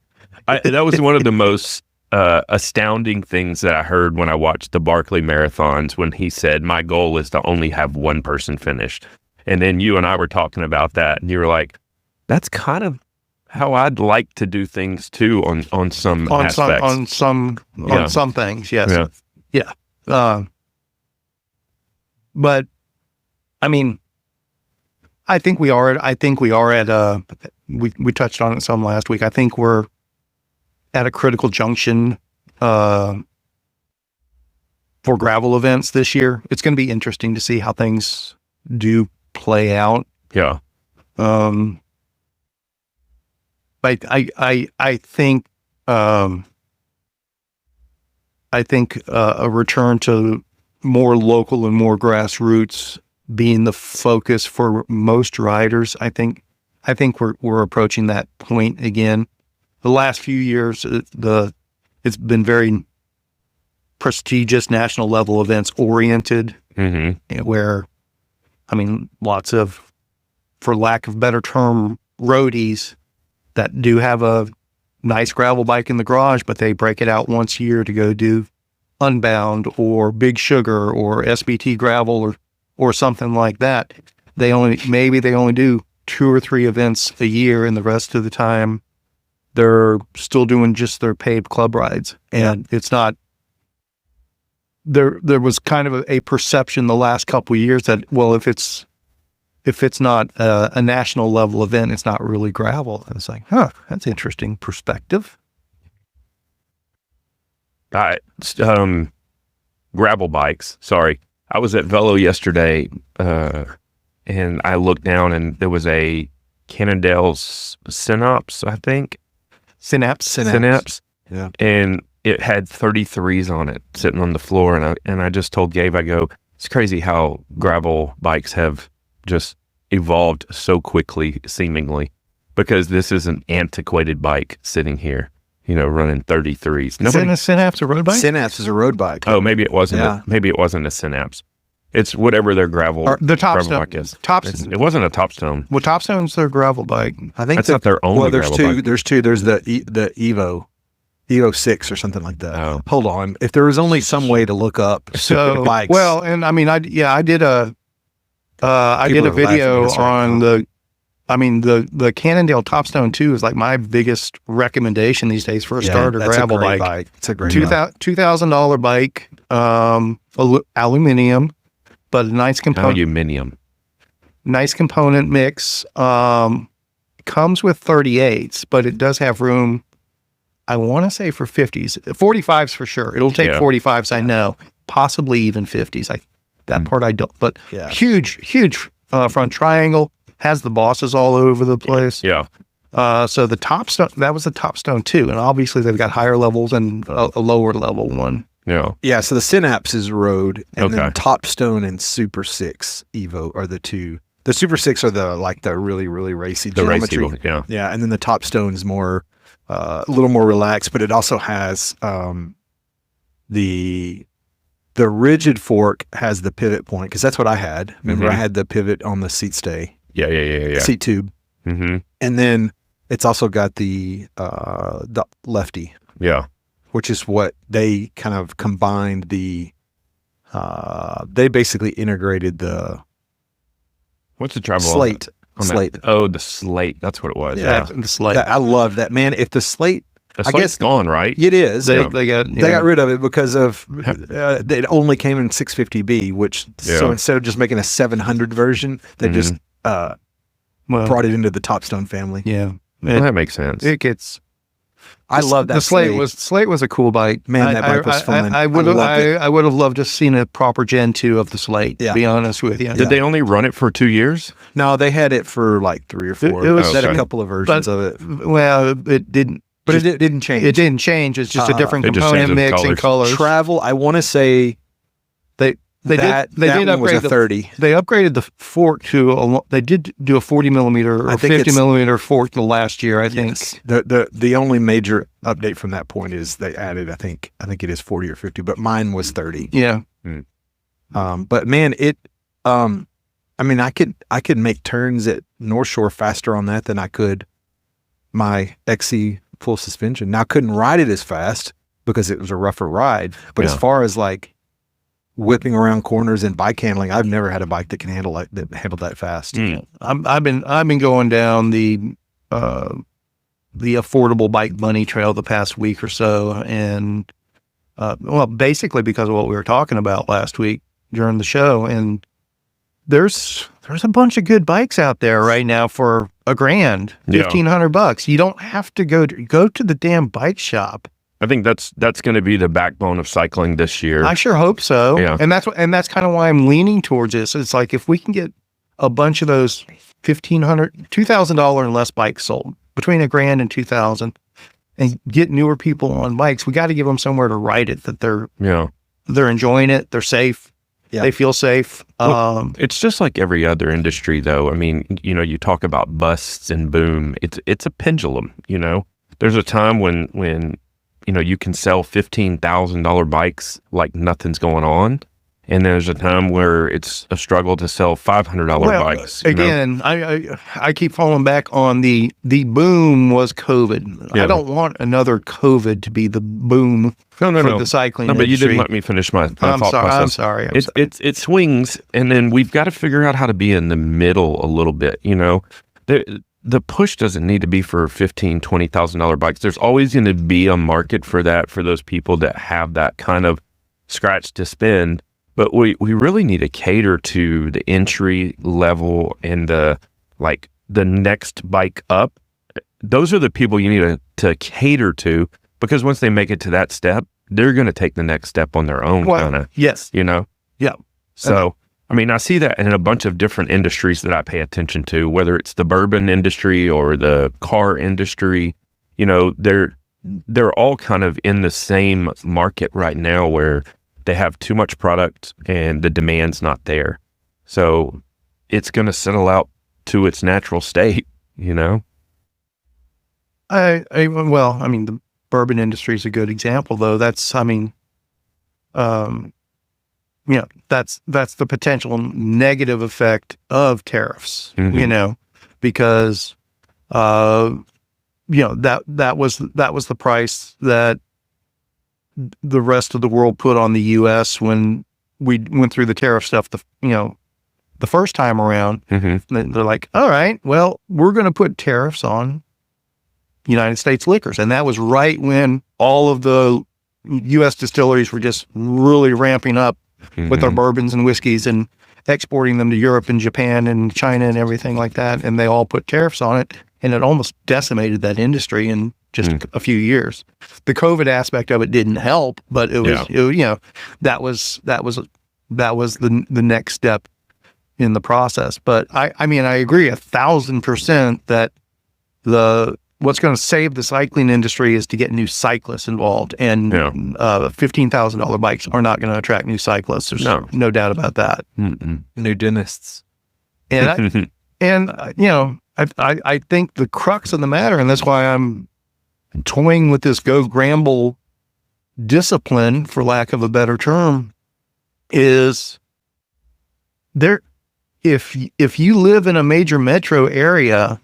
that was one of the most astounding things that I heard when I watched the Barkley marathons, when he said, my goal is to only have one person finished. And then you and I were talking about that, and you were like, that's kind of how I'd like to do things too on some aspects. On some things, yes. Yeah. But I mean, I think we are at we touched on it some last week. I think we're at a critical junction for gravel events this year. It's going to be interesting to see how things do play out. Yeah. I think a return to more local and more grassroots being the focus for most riders. I think we're approaching that point again. The last few years, it's been very prestigious national level events oriented, where, I mean, lots of, for lack of better term, roadies that do have a nice gravel bike in the garage, but they break it out once a year to go do Unbound or Big Sugar or SBT gravel or something like that. They only do 2 or 3 events a year, and the rest of the time they're still doing just their paved club rides. And it's not, there was kind of a perception the last couple of years that, well, if it's not a national level event, it's not really gravel. And it's like, that's interesting perspective. Gravel bikes. Sorry. I was at Velo yesterday, and I looked down and there was a Cannondale's Synapse, I think. Synapse. Yeah. And it had 33s on it sitting on the floor. And I just told Gabe, I go, it's crazy how gravel bikes have just evolved so quickly, seemingly, because this is an antiquated bike sitting here, running 33s. Isn't a Synapse a road bike? Synapse is a road bike. Oh, maybe it wasn't. Maybe it wasn't a Synapse. It's whatever their gravel bike is. It wasn't a Topstone. Well, Topstone's their gravel bike. I think that's not their only. Well, there's gravel two. bike. There's two. There's the Evo 6 or something like that. Oh. Hold on. If there was only some way to look up bikes. Well, and I mean, I did a video on the Cannondale Topstone 2 is like my biggest recommendation these days for a starter gravel bike. It's a great $2,000 bike, aluminum, but a nice component. Aluminum. Nice component mix. Comes with 38s, but it does have room, I want to say, for 50s. 45s for sure. It'll take 45s, I know. Possibly even 50s. That part I don't. But huge front triangle. Has the bosses all over the place. Yeah. So the Topstone, that was the Topstone 2. And obviously they've got higher levels and a lower level one. Yeah. Yeah. So the Synapse is road, and then Topstone and Super 6 Evo are the two. The Super 6 are the really, really racy geometry. Racy, yeah. Yeah. And then the Topstone is more, a little more relaxed, but it also has the rigid fork has the pivot point, because that's what I had. Remember, I had the pivot on the seat stay. Yeah. Seat tube. Mm-hmm. And then it's also got the lefty. Yeah. Which is what they kind of combined they basically integrated the What's the travel? Slate. Oh, the Slate. That's what it was. Yeah. The Slate. I love that, man. If the Slate, I guess gone, right? It is. They got rid of it because of it only came in 650B, which so instead of just making a 700 version, they just brought it into the Topstone family. Yeah. Well, that makes sense. It gets. I love that. The Slate was a cool bike. Man, that bike was fun. I would have loved to seen a proper Gen 2 of the Slate, to be honest with you. Did they only run it for 2 years? No, they had it for like 3 or 4. It was had a couple of versions of it. Well, it didn't. But it didn't change. It didn't change. It's just a different component mix and colors. Travel, I want to say They did upgrade the 30. They upgraded the fork to they did do a 40 millimeter or 50 millimeter fork the last year, I think. Yes. The only major update from that point is they added, I think it is 40 or 50, but mine was 30. Yeah. But man, I could make turns at North Shore faster on that than I could my XC full suspension. Now I couldn't ride it as fast because it was a rougher ride, but as far as like whipping around corners and bike handling, I've never had a bike that can handle that fast. I've been going down the affordable bike bunny trail the past week or so, and basically because of what we were talking about last week during the show, and there's a bunch of good bikes out there right now for $1,000, $1,500. You don't have to go to the damn bike shop. I think that's going to be the backbone of cycling this year. I sure hope so. Yeah. And that's kind of why I'm leaning towards this. It's like if we can get a bunch of those $2,000 and less bikes sold, between $1,000 and $2,000, and get newer people on bikes. We got to give them somewhere to ride it, that they're enjoying it. They're safe. Yeah. They feel safe. Well, it's just like every other industry, though. I mean, you talk about busts and boom. It's a pendulum. There's a time when you can sell $15,000 bikes like nothing's going on, and there's a time where it's a struggle to sell $500 bikes. Again, I keep falling back on the boom was COVID. Yeah. I don't want another COVID to be the boom for the cycling industry. But you didn't let me finish my thought process. I'm sorry. It swings, and then we've got to figure out how to be in the middle a little bit. The push doesn't need to be for $15,000, $20,000 bikes. There's always going to be a market for that, for those people that have that kind of scratch to spend. But we really need to cater to the entry level and the next bike up. Those are the people you need to cater to, because once they make it to that step, they're going to take the next step on their own. Yes. Yeah. So, I see that in a bunch of different industries that I pay attention to, whether it's the bourbon industry or the car industry. They're all kind of in the same market right now, where they have too much product and the demand's not there. So it's going to settle out to its natural state, the bourbon industry is a good example, though. That's the potential negative effect of tariffs, because, that was the price that the rest of the world put on the U.S. when we went through the tariff stuff, the first time around. Mm-hmm. They're like, all right, well, we're going to put tariffs on United States liquors. And that was right when all of the U.S. distilleries were just really ramping up with their bourbons and whiskeys and exporting them to Europe and Japan and China and everything like that. And they all put tariffs on it, and it almost decimated that industry in just a few years. The COVID aspect of it didn't help, but it was, that was the next step in the process. But I agree 1,000% that what's going to save the cycling industry is to get new cyclists involved, and $15,000 bikes are not going to attract new cyclists. There's no doubt about that. Mm-mm. New dentists. And I think the crux of the matter, and that's why I'm toying with this Go Gramble discipline, for lack of a better term, is there. If you live in a major metro area,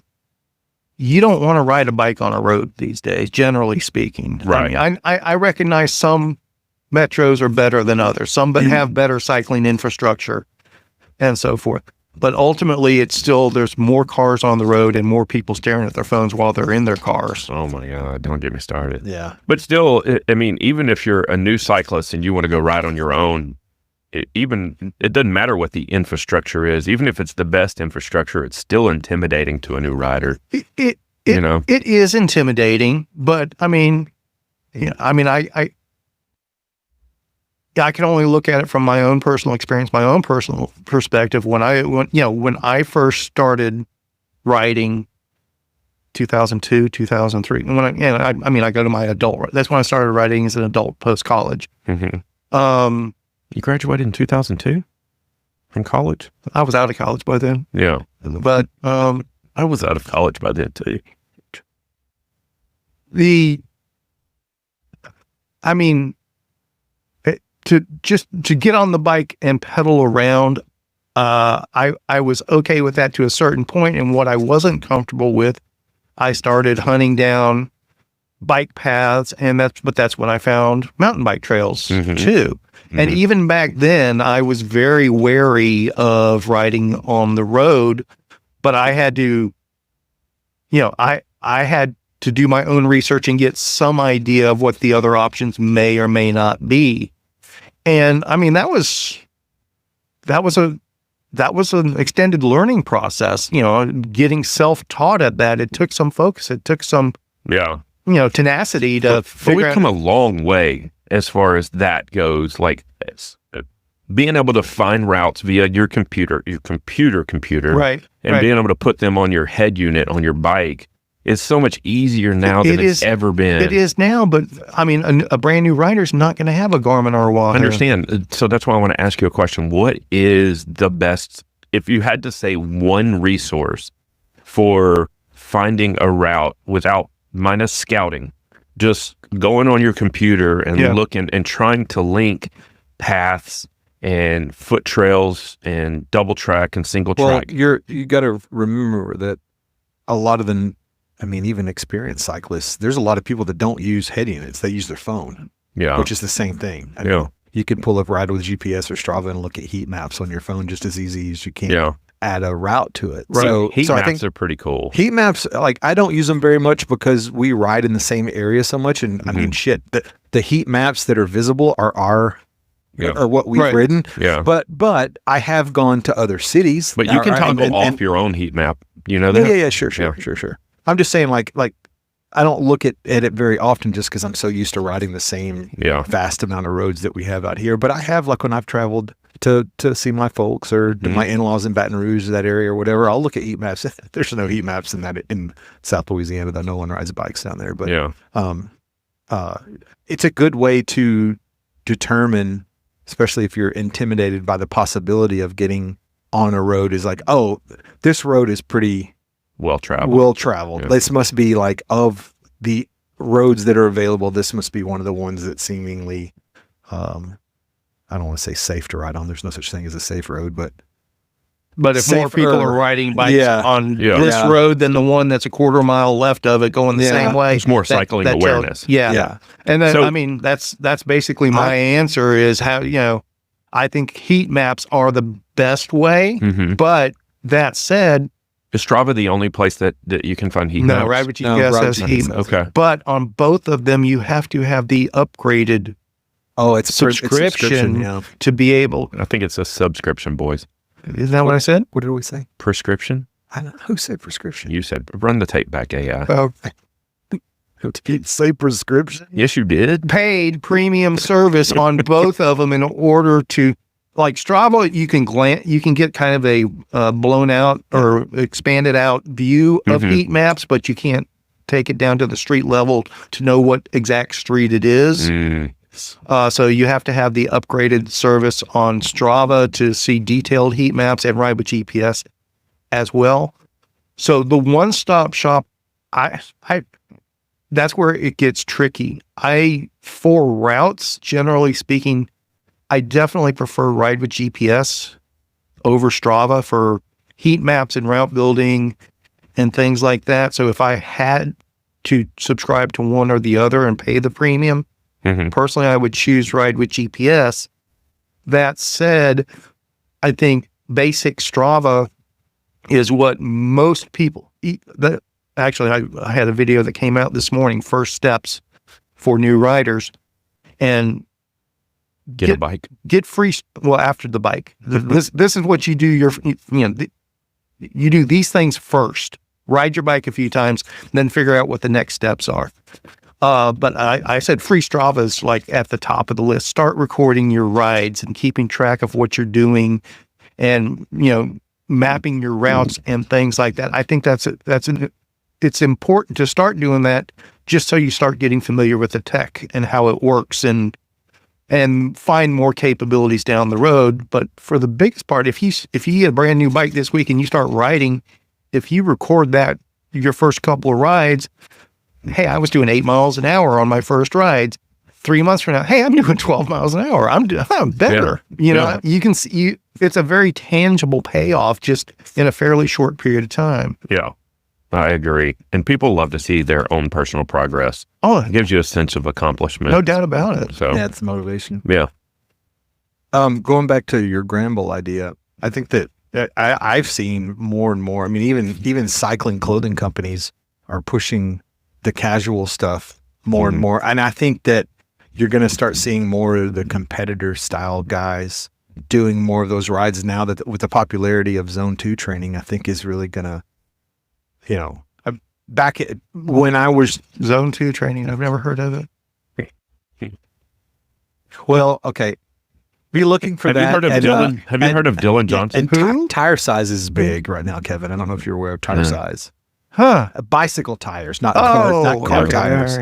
you don't want to ride a bike on a road these days, generally speaking. Right. I recognize some metros are better than others. Some have better cycling infrastructure and so forth. But ultimately, it's still, there's more cars on the road and more people staring at their phones while they're in their cars. Oh my God, don't get me started. Yeah. But still, even if you're a new cyclist and you want to go ride on your own, it doesn't matter what the infrastructure is. Even if it's the best infrastructure, it's still intimidating to a new rider. It is intimidating, but I can only look at it from my own personal experience, my own personal perspective. When I first started riding, 2002, 2003, I go to my adult. That's when I started riding as an adult post college. Mm-hmm. You graduated in 2002 from college? I was out of college by then. Yeah. But I was out of college by then too. To get on the bike and pedal around, I was okay with that to a certain point. And what I wasn't comfortable with, I started hunting down bike paths, and that's when I found mountain bike trails too. Mm-hmm. And even back then, I was very wary of riding on the road, but I had to, I had to do my own research and get some idea of what the other options may or may not be. And that was an extended learning process, getting self-taught at that. It took some focus. It took some, tenacity to figure out. But we've come a long way as far as that goes. Like, being able to find routes via your computer, Right. and being able to put them on your head unit on your bike is so much easier now than it's ever been. It is now, but I mean, a brand new rider's not going to have a Garmin or a Wahoo. I understand. So that's why I want to ask you a question. What is the best, if you had to say one resource for finding a route without minus scouting, just going on your computer and looking and trying to link paths and foot trails and double track and single track? You got to remember that a lot of the, I mean, even experienced cyclists, there's a lot of people that don't use head units. They use their phone, which is the same thing. I mean, you can pull up Ride with GPS or Strava and look at heat maps on your phone just as easy as you can add a route to it. Right. So heat maps maps are pretty cool. Heat maps, like, I don't use them very much because we ride in the same area so much. And I mean, shit, the heat maps that are visible are what we've ridden. Yeah. But I have gone to other cities. But you can toggle off your own heat map. You know that? Yeah, sure. I'm just saying, like I don't look at it very often just because I'm so used to riding the same vast amount of roads that we have out here. But I have, like, when I've traveled to see my folks or my in-laws in Baton Rouge, that area or whatever, I'll look at heat maps. There's no heat maps in South Louisiana, though no one rides bikes down there. But it's a good way to determine, especially if you're intimidated by the possibility of getting on a road, is like, oh, this road is pretty well traveled. Yeah. This must be, like, of the roads that are available, this must be one of the ones that seemingly, I don't want to say safe to ride on. There's no such thing as a safe road, but if more people are riding bikes on this road than the one that's a quarter mile left of it going the same way, it's more cycling awareness. And then, I mean, that's basically my answer is how, I think heat maps are the best way. But that said, is Strava the only place that you can find heat maps? No, Ride with GPS has heat maps. Okay. But on both of them, you have to have the upgraded subscription to be able. I think it's a subscription, boys. Isn't that what I said? What did we say? Prescription? I don't know. Who said prescription? You said, run the tape back, AI. Did say prescription? Yes, you did. Paid premium service on both of them in order to, like, Strava, you can get kind of a blown out or expanded out view of heat maps, but you can't take it down to the street level to know what exact street it is. So you have to have the upgraded service on Strava to see detailed heat maps and Ride with GPS as well. So the one-stop shop, that's where it gets tricky. For routes, generally speaking, I definitely prefer Ride with GPS over Strava for heat maps and route building and things like that. So if I had to subscribe to one or the other and pay the premium, personally, I would choose Ride with GPS. That said, I think basic Strava is what most people actually, I had a video that came out this morning, first steps for new riders, and get a bike. Get free. Well, after the bike, this is what you do. You do these things first. Ride your bike a few times, then figure out what the next steps are. But I said free Strava is, like, at the top of the list. Start recording your rides and keeping track of what you're doing, and mapping your routes and things like that. I think it's important to start doing that, just so you start getting familiar with the tech and how it works, and find more capabilities down the road. But for the biggest part, if you get a brand new bike this week and you start riding, if you record that your first couple of rides, hey, I was doing 8 miles an hour on my first rides. 3 months from now, hey, I'm doing 12 miles an hour. I'm better. You can see it's a very tangible payoff just in a fairly short period of time. Yeah. I agree. And people love to see their own personal progress. Oh, it gives you a sense of accomplishment. No doubt about it. So that's motivation. Yeah. Going back to your Gramble idea, I think that I've seen more and more. I mean, even cycling clothing companies are pushing the casual stuff more and more. And I think that you're going to start seeing more of the competitor style guys doing more of those rides now, that with the popularity of Zone 2 training, I think is really going to, back when I was Zone 2 training, I've never heard of it. Well, okay. Be looking for Have you that. heard of and, Dylan? Have you heard of Dylan Johnson? And tire size is big right now, Kevin. I don't know if you're aware of tire size. Huh. Bicycle tires, not Oh, car okay. tires.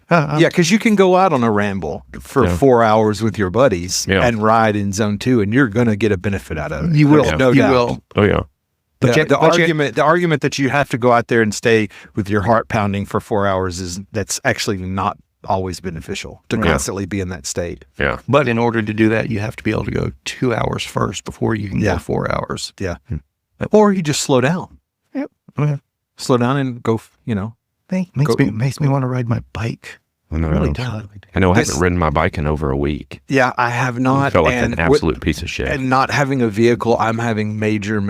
Huh. Yeah, because you can go out on a ramble for 4 hours with your buddies and ride in zone 2, and you're going to get a benefit out of it. You will. No You doubt. will. Oh yeah. The argument that you have to go out there and stay with your heart pounding for 4 hours that's actually not always beneficial to constantly be in that state. Yeah. But in order to do that, you have to be able to go 2 hours first before you can go 4 hours. Yeah. Or you just slow down. Yep. Yeah. Slow down and go, Makes me want to ride my bike. I know. Really does. I know. I haven't ridden my bike in over a week. Yeah, I have I not. felt like an absolute piece of shit. And not having a vehicle, I'm having major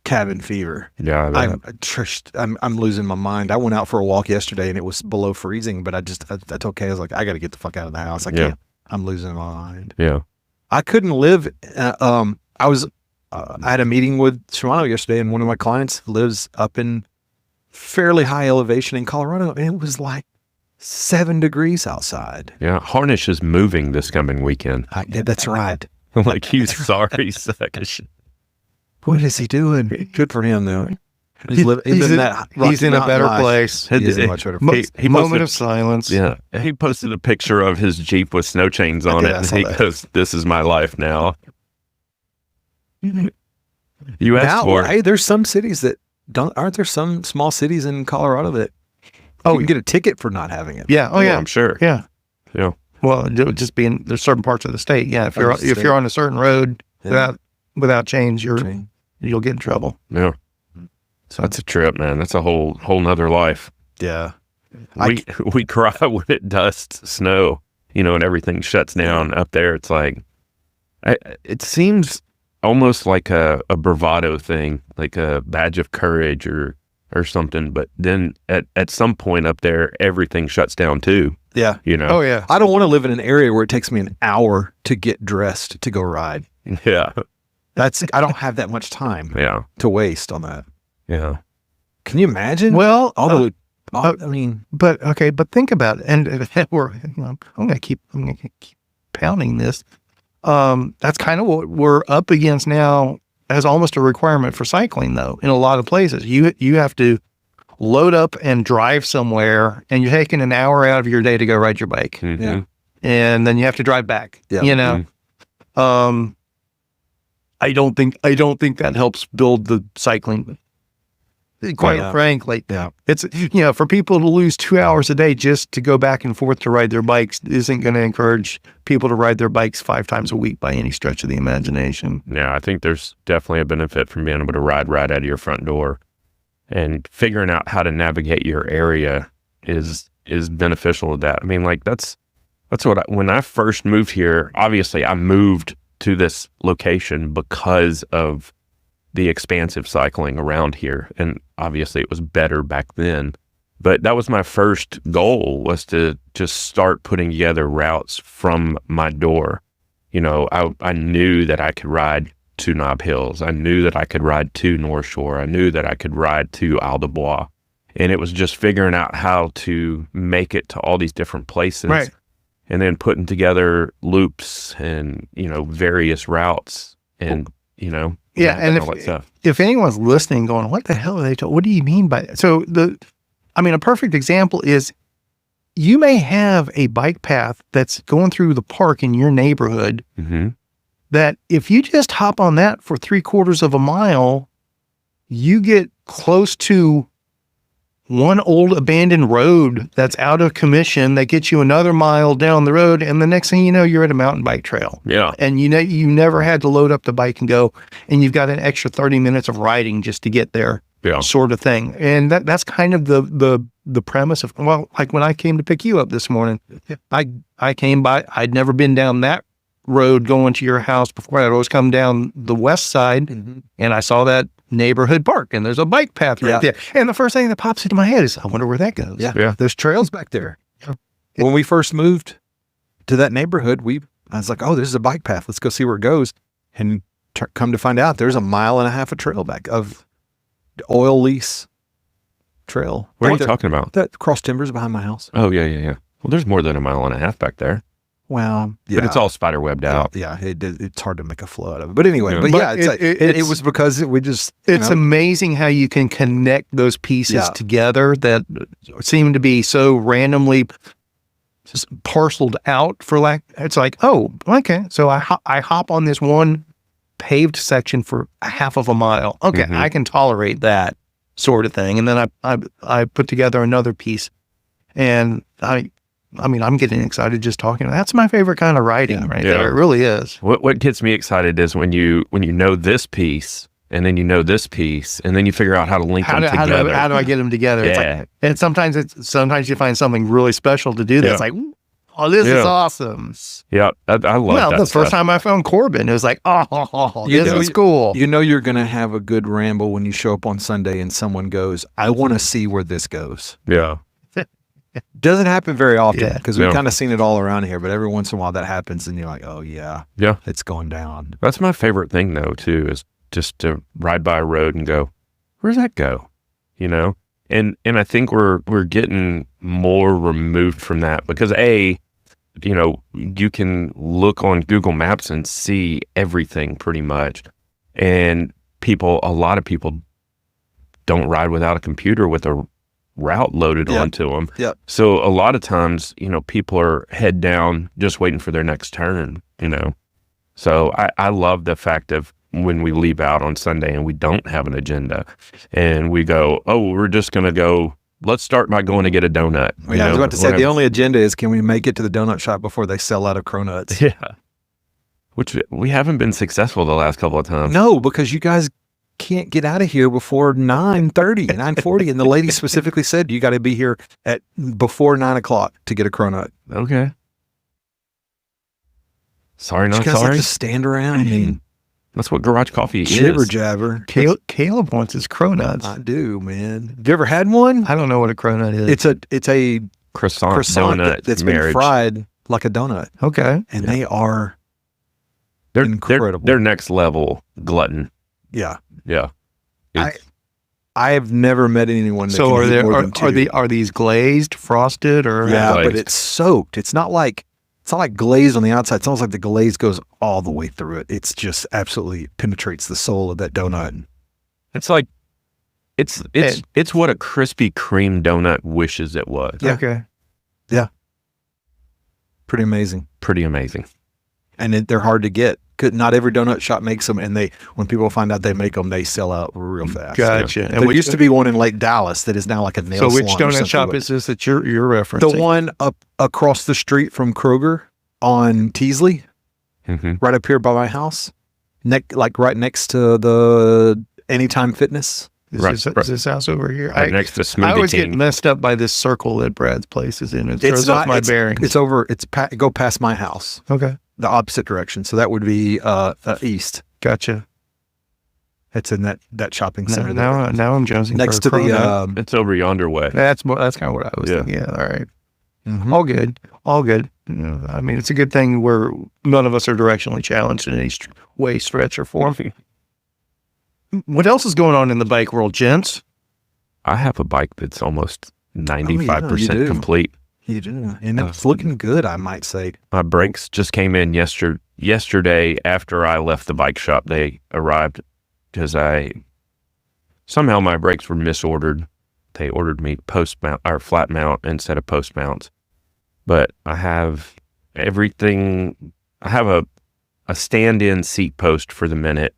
cabin fever. Yeah. I'm losing my mind. I went out for a walk yesterday and it was below freezing, but I told Kay, I was like, I got to get the fuck out of the house. I can't. I'm losing my mind. Yeah. I couldn't live. I had a meeting with Shimano yesterday, and one of my clients lives up in fairly high elevation in Colorado, and it was like 7 degrees outside. Yeah. Harnish is moving this coming weekend. That's right. I'm like, he's sorry, suck of shit. What is he doing? Good for him, though. He's in a better place. He's in a much better place. He Moment of silence. Yeah. He posted a picture of his Jeep with snow chains on it, and he goes, "This is my life now." You asked for it. Hey, there's some cities that aren't there some small cities in Colorado that you can get a ticket for not having it? Yeah. Oh, yeah. I'm sure. Yeah. Yeah. Well, it would just be there's certain parts of the state. Yeah. If you're on a certain road without chains, you'll get in trouble. Yeah. So that's a trip, man. That's a whole nother life. Yeah. We cry when it dusts snow, and everything shuts down up there. It's like, it seems almost like a bravado thing, like a badge of courage or something. But then at some point up there, everything shuts down too. Yeah. Oh, yeah. I don't want to live in an area where it takes me an hour to get dressed to go ride. Yeah. I don't have that much time to waste on that. Yeah. Can you imagine? Well, but think about it. And I'm going to keep pounding this. That's kind of what we're up against now as almost a requirement for cycling, though. In a lot of places, you have to load up and drive somewhere, and you're taking an hour out of your day to go ride your bike. Mm-hmm. Yeah. And then you have to drive back. Yeah. Mm-hmm. I don't think that helps build the cycling. Quite frankly, it's for people to lose 2 hours a day just to go back and forth to ride their bikes isn't going to encourage people to ride their bikes 5 times a week by any stretch of the imagination. Yeah, I think there's definitely a benefit from being able to ride right out of your front door, and figuring out how to navigate your area is beneficial to that. I mean, like that's what when I first moved here. Obviously, I moved to this location because of the expansive cycling around here. And obviously it was better back then, but that was my first goal, was to just start putting together routes from my door. I knew that I could ride to Knob Hills. I knew that I could ride to North Shore. I knew that I could ride to Isle de Bois. And it was just figuring out how to make it to all these different places. Right. And then putting together loops and, various routes and, Yeah, and all that stuff. If anyone's listening going, what the hell are they talking? What do you mean by that? So a perfect example is you may have a bike path that's going through the park in your neighborhood that if you just hop on that for 3/4 of a mile, you get close to one old abandoned road that's out of commission that gets you another mile down the road, and the next thing you know, you're at a mountain bike trail. Yeah. And you never had to load up the bike and go, and you've got an extra 30 minutes of riding just to get there. Yeah. Sort of thing. And that's kind of the premise of, like when I came to pick you up this morning, I came by, I'd never been down that road going to your house before. I'd always come down the west side, and I saw that neighborhood park, and there's a bike path right there. And the first thing that pops into my head is, I wonder where that goes. Yeah. There's trails back there. When we first moved to that neighborhood, I was like, oh, this is a bike path. Let's go see where it goes. And come to find out, there's a 1.5 mile of trail back of oil lease trail. What are you talking about? That cross timbers behind my house. Oh, yeah. Well, there's more than 1.5 miles back there. Well, yeah. But it's all spider webbed out. Yeah, it's hard to make a flow out of it. But anyway, Yeah. but But yeah, it was because we just, It's amazing how you can connect those pieces Yeah. together that seem to be so randomly just parceled out for lack. It's like, oh, okay. So I hop on this one paved section for a half of a mile. Okay, Mhm. I can tolerate that sort of thing. And then I put together another piece, and I mean, I'm getting excited just talking. That's my favorite kind of writing right Yeah. there. It really is. What gets me excited is when you know this piece, and then you know this piece, and then you figure out how to link them together. How do I get them together? It's Yeah. like, and sometimes you find something really special to do. That's Yeah. like, oh, this is Yeah. awesome. Yeah, I love Well, that the stuff. first time I found Corbin, it was like, oh, You this know, is cool. you know you're going to have a good ramble when you show up on Sunday and someone goes, I want to see where this goes. Yeah. Doesn't happen very often Yeah. because we've No. kind of seen it all around here, but every once in a while that happens and you're like, oh yeah, Yeah. it's going down. That's my favorite thing though, too, is just to ride by a road and go, where's that go? You know? And I think we're getting more removed from that because you can look on Google Maps and see everything pretty much. And a lot of people don't ride without a computer with a route loaded Yep. onto them. Yep. So a lot of times, people are head down just waiting for their next turn, So I love the fact of when we leave out on Sunday and we don't have an agenda and we go, oh, we're just going to go, let's start by going to get a donut. Yeah, I was about to say the only agenda is can we make it to the donut shop before they sell out of cronuts? Yeah. Which we haven't been successful the last couple of times. No, because you guys can't get out of here before 9:30, 9:40. And the lady specifically said you got to be here at before 9:00 to get a cronut. Okay. Sorry, not You guys sorry. like to stand around and That's what garage coffee jibber is. jabber. Caleb wants his cronuts. I do, man. Have you ever had one? I don't know what a cronut is. It's a Croissant croissant donut that's been marriage. fried like a donut, Okay. and they are They're incredible. They're next level glutton. yeah. Yeah. It's- I have never met anyone that So can are eat there more than two. are these glazed, frosted, or Yeah, but glazed. it's soaked. It's not like glazed on the outside. It's almost like the glaze goes all the way through it. It's just absolutely penetrates the soul of that donut. It's like it's what a Krispy Kreme donut wishes it was. Yeah. Okay. Pretty amazing. Pretty amazing. And they're hard to get. Not every donut shop makes them, and when people find out they make them, they sell out real fast. Gotcha. There used to be one in Lake Dallas that is now like a nail So which salon or donut something, shop but is this that you're referencing? the one up across the street from Kroger on Teasley, Mm-hmm. right up here by my house, right next to the Anytime Fitness. Is this house over here? Right next to Smoothie I always get King. messed up by this circle that Brad's place is in. It throws off my bearings. It's over. Go past my house, Okay. the opposite direction. So that would be east. Gotcha. It's in that shopping center. Now I'm jonesing next for to a the. cronut. It's over yonder way. That's kind of what I was Yeah. thinking. Yeah. All right. Mhm. All good. I mean, it's a good thing where none of us are directionally challenged in any way, stretch, or form. What else is going on in the bike world, gents? I have a bike that's almost 95% do. complete. You do, and it's looking good, I might say. My brakes just came in yesterday after I left the bike shop. They arrived because somehow my brakes were misordered. They ordered me post mount or flat mount instead of post mounts. But I have everything. I have a stand-in seat post for the minute.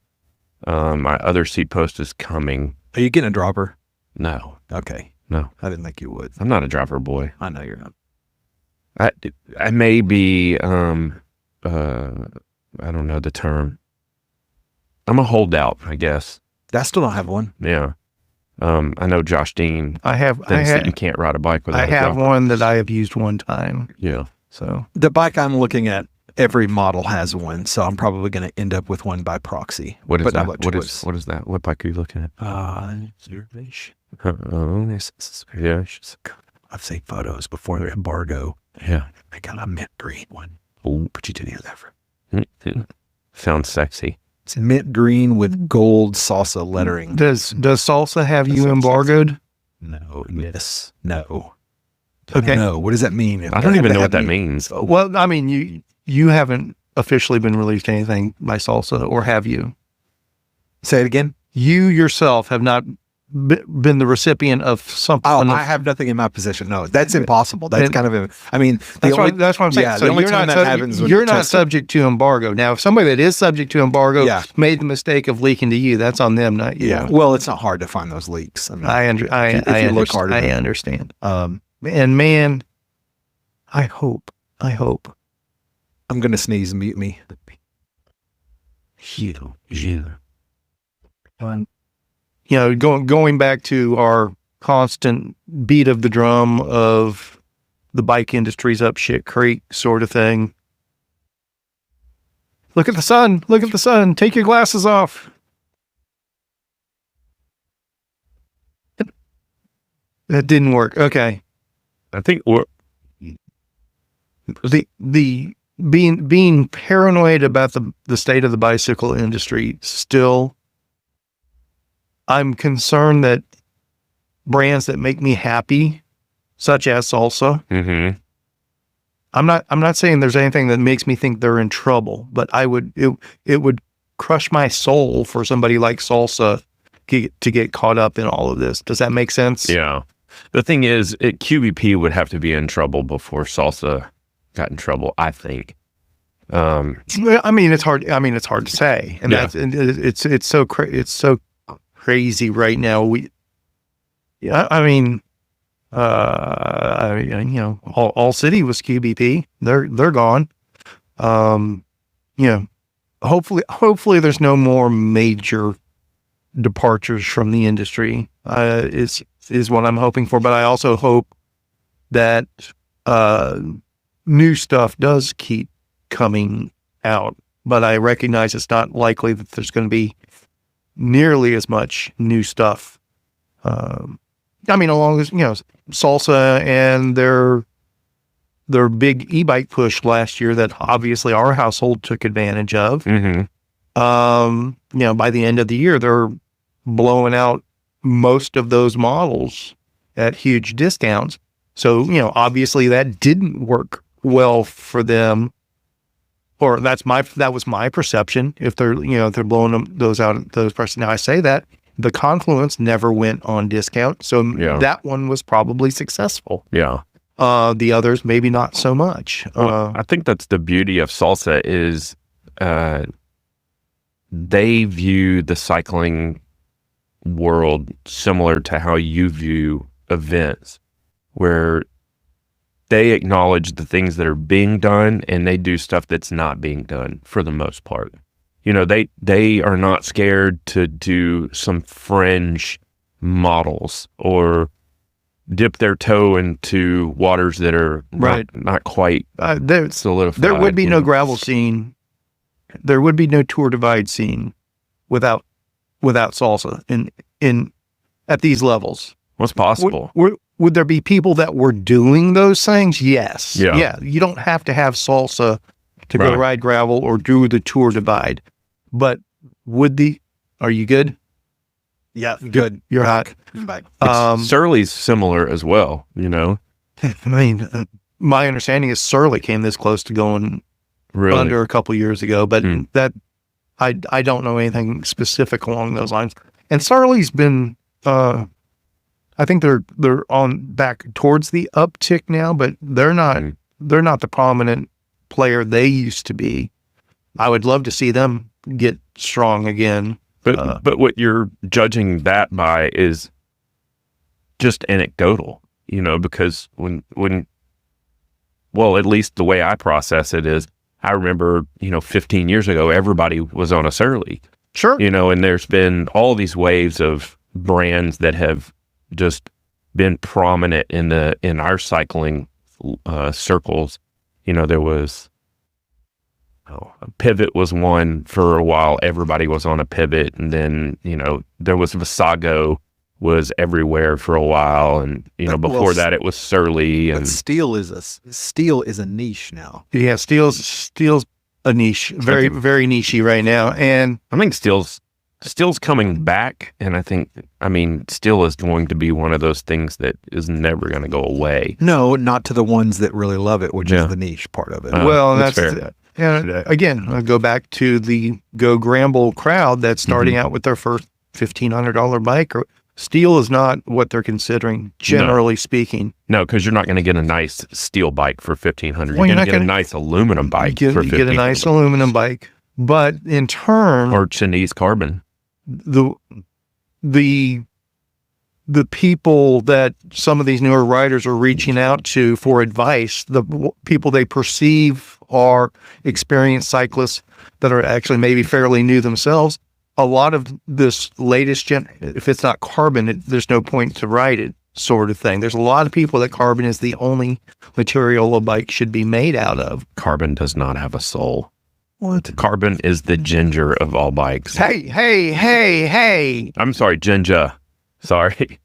My other seat post is coming. Are you getting a dropper? No, Okay. no, I didn't think you would. I'm not a driver boy. I know you're not. I may be, I don't know the term. I'm a holdout, I guess. I still don't have one. Yeah. I know Josh Dean I have thinks that you can't ride a bike without I a have driver. one that I have used one time. Yeah. So The bike I'm looking at, every model has one, so I'm probably going to end up with one by proxy. What is But that? not What choice. is that? What bike are you looking at? Yeah. I've seen photos before the embargo. Yeah. I got a mint green one, Ooh. but you didn't hear that from. Sounds sexy. It's mint green with gold salsa lettering. does salsa have you embargoed? No. Yes. No. Okay. No, what does that mean? I don't even know what that means. Well, I mean, you haven't officially been released anything by Salsa, or have you? Say it again. You yourself have not been the recipient of something. Oh, I have nothing in my possession. No, that's impossible. That's kind of, I mean, that's what I'm saying. Yeah, so the only you're time not, that happens when you're you not test it. subject to embargo. Now, if somebody that is subject to embargo Yeah. made the mistake of leaking to you, that's on them, not you. Yeah. Well, it's not hard to find those leaks. I mean, I you look hard I enough. understand. And man, I hope. I'm going to sneeze. Mute me. You know, going back to our constant beat of the drum of the bike industry's up shit creek sort of thing. Look at the sun. Look at the sun. Take your glasses off. That didn't work. Okay. I think The being paranoid about the state of the bicycle industry still, I'm concerned that brands that make me happy, such as Salsa, mm-hmm. I'm not saying there's anything that makes me think they're in trouble, but it would crush my soul for somebody like Salsa to get caught up in all of this. Does that make sense? Yeah. The thing is, QBP would have to be in trouble before Salsa got in trouble, I think. I mean, it's hard to say, and Yeah. it's so crazy right now. You know, all city was QBP. They're gone. You know, hopefully there's no more major departures from the industry. Is what I'm hoping for. But I also hope that new stuff does keep coming out. But I recognize it's not likely that there's going to be nearly as much new stuff. I mean, along with, you know, Salsa and their big e-bike push last year that obviously our household took advantage of. Mm-hmm. You know, by the end of the year, they're blowing out most of those models at huge discounts. So, you know, obviously that didn't work well for them, or that was my perception. If they're blowing those out at those prices. Now I say that the Confluence never went on discount, so that one was probably successful. Yeah. The others maybe not so much. I think that's the beauty of Salsa is they view the cycling world similar to how you view events, where they acknowledge the things that are being done and they do stuff that's not being done for the most part. You know, they are not scared to do some fringe models or dip their toe into waters that are not quite solidified. There would be no gravel scene. There would be no Tour Divide scene without Salsa in at these levels. What's possible? Would there be people that were doing those things? Yes. Yeah. You don't have to have Salsa to go ride gravel or do the Tour Divide. But are you good? Yeah, good. You're hot. I'm back. Surly's similar as well, you know? I mean, my understanding is Surly came this close to going under a couple years ago, but that I don't know anything specific along those lines. And Surly's been, I think they're on back towards the uptick now, but they're not the prominent player they used to be. I would love to see them get strong again. But what you're judging that by is just anecdotal, you know, because when at least the way I process it is, I remember, 15 years ago, everybody was on a Surly. Sure. And there's been all these waves of brands that have just been prominent in our cycling circles. There was Pivot was one for a while. Everybody was on a Pivot, and then there was Visago was everywhere for a while, and before that it was Surly. And Steel is a niche now. Yeah, Steel's a niche, very very nichey right now, and I think Steel's Steel's coming back, and I mean, steel is going to be one of those things that is never going to go away. No, not to the ones that really love it, which is the niche part of it. Well, that's fair. And again, I go back to the Go Gramble crowd that's starting out with their first $1,500 bike. Steel is not what they're considering, generally speaking. No, because you're not going to get a nice steel bike for $1,500. Well, you're going to get a nice aluminum bike for $1,500. You get a nice aluminum bike, but in turn, or Chinese carbon. The people that some of these newer riders are reaching out to for advice, the people they perceive are experienced cyclists that are actually maybe fairly new themselves. A lot of this latest gen, if it's not carbon, there's no point to ride it, sort of thing. There's a lot of people that carbon is the only material a bike should be made out of. Carbon does not have a soul. What? Carbon is the ginger of all bikes. Hey. I'm sorry, ginger. Sorry.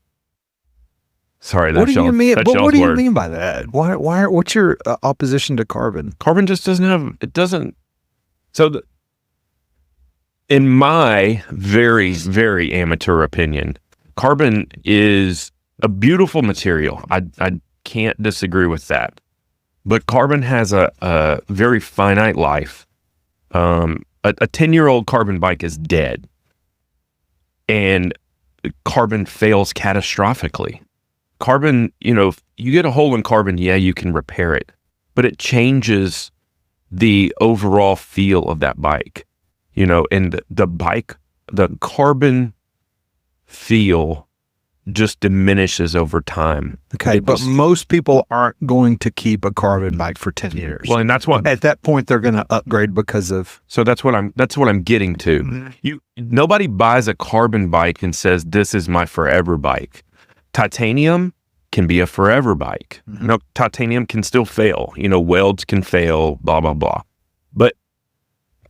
Sorry, What that's do you mean? that's But y'all's what do you word. mean by that? Why? What's your opposition to carbon? Carbon just doesn't have, it doesn't. So in my very, very amateur opinion, carbon is a beautiful material. I can't disagree with that. But carbon has a very finite life. A 10-year-old carbon bike is dead. And carbon fails catastrophically. Carbon, if you get a hole in carbon, yeah, you can repair it. But it changes the overall feel of that bike. And the bike, the carbon feel just diminishes over time. Okay, but most people aren't going to keep a carbon bike for 10 years. Well, and that's what at that point they're going to upgrade because of. So that's what I'm getting to. Nobody buys a carbon bike and says this is my forever bike. Titanium can be a forever bike. Titanium can still fail. Welds can fail. Blah blah blah. But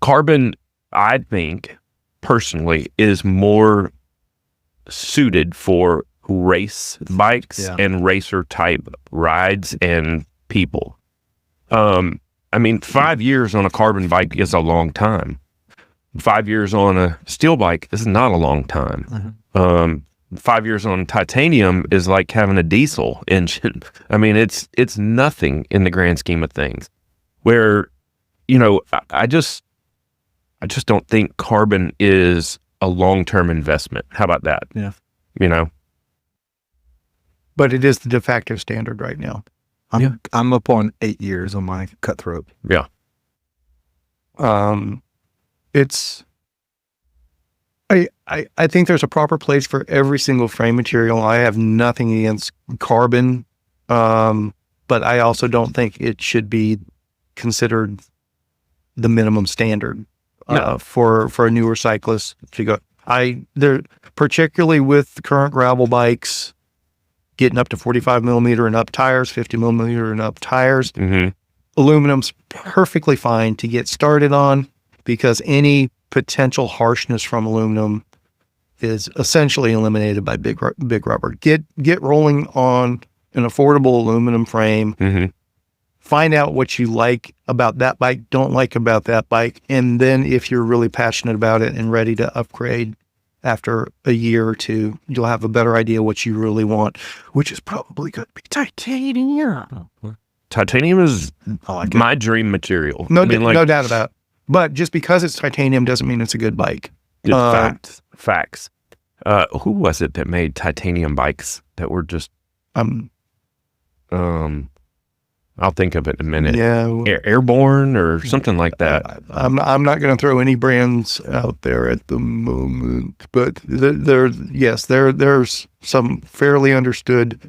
carbon, I think personally, is more suited for race bikes and racer type rides and people. 5 years on a carbon bike is a long time. 5 years on a steel bike is not a long time. 5 years on titanium is like having a diesel engine. It's nothing in the grand scheme of things. Where, I just don't think carbon is a long-term investment. How about that? Yeah. But it is the de facto standard right now. I'm up on 8 years on my Cutthroat. Yeah. It's, I think there's a proper place for every single frame material. I have nothing against carbon, but I also don't think it should be considered the minimum standard for a newer cyclist to go. Particularly with the current gravel bikes, getting up to 45 millimeter and up tires, 50 millimeter and up tires, aluminum's perfectly fine to get started on, because any potential harshness from aluminum is essentially eliminated by big rubber. Get rolling on an affordable aluminum frame. Find out what you like about that bike, don't like about that bike, and then if you're really passionate about it and ready to upgrade after a year or two, you'll have a better idea what you really want, which is probably going to be titanium. Titanium is my dream material. No doubt about it. But just because it's titanium doesn't mean it's a good bike. Facts. Who was it that made titanium bikes that were just I'll think of it in a minute. Yeah, Airborne or something like that. I'm not going to throw any brands out there at the moment, but there's some fairly understood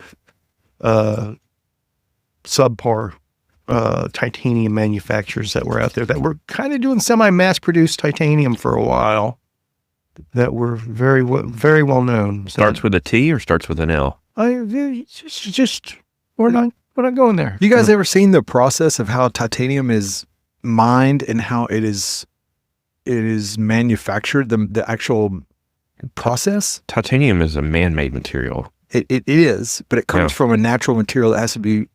subpar titanium manufacturers that were out there that were kind of doing semi-mass produced titanium for a while, that were very well known. Starts with a T or starts with an L? We're not going there. You guys ever seen the process of how titanium is mined and how it is manufactured, the actual process? Titanium is a man-made material. It is, but it comes from a natural material that has to be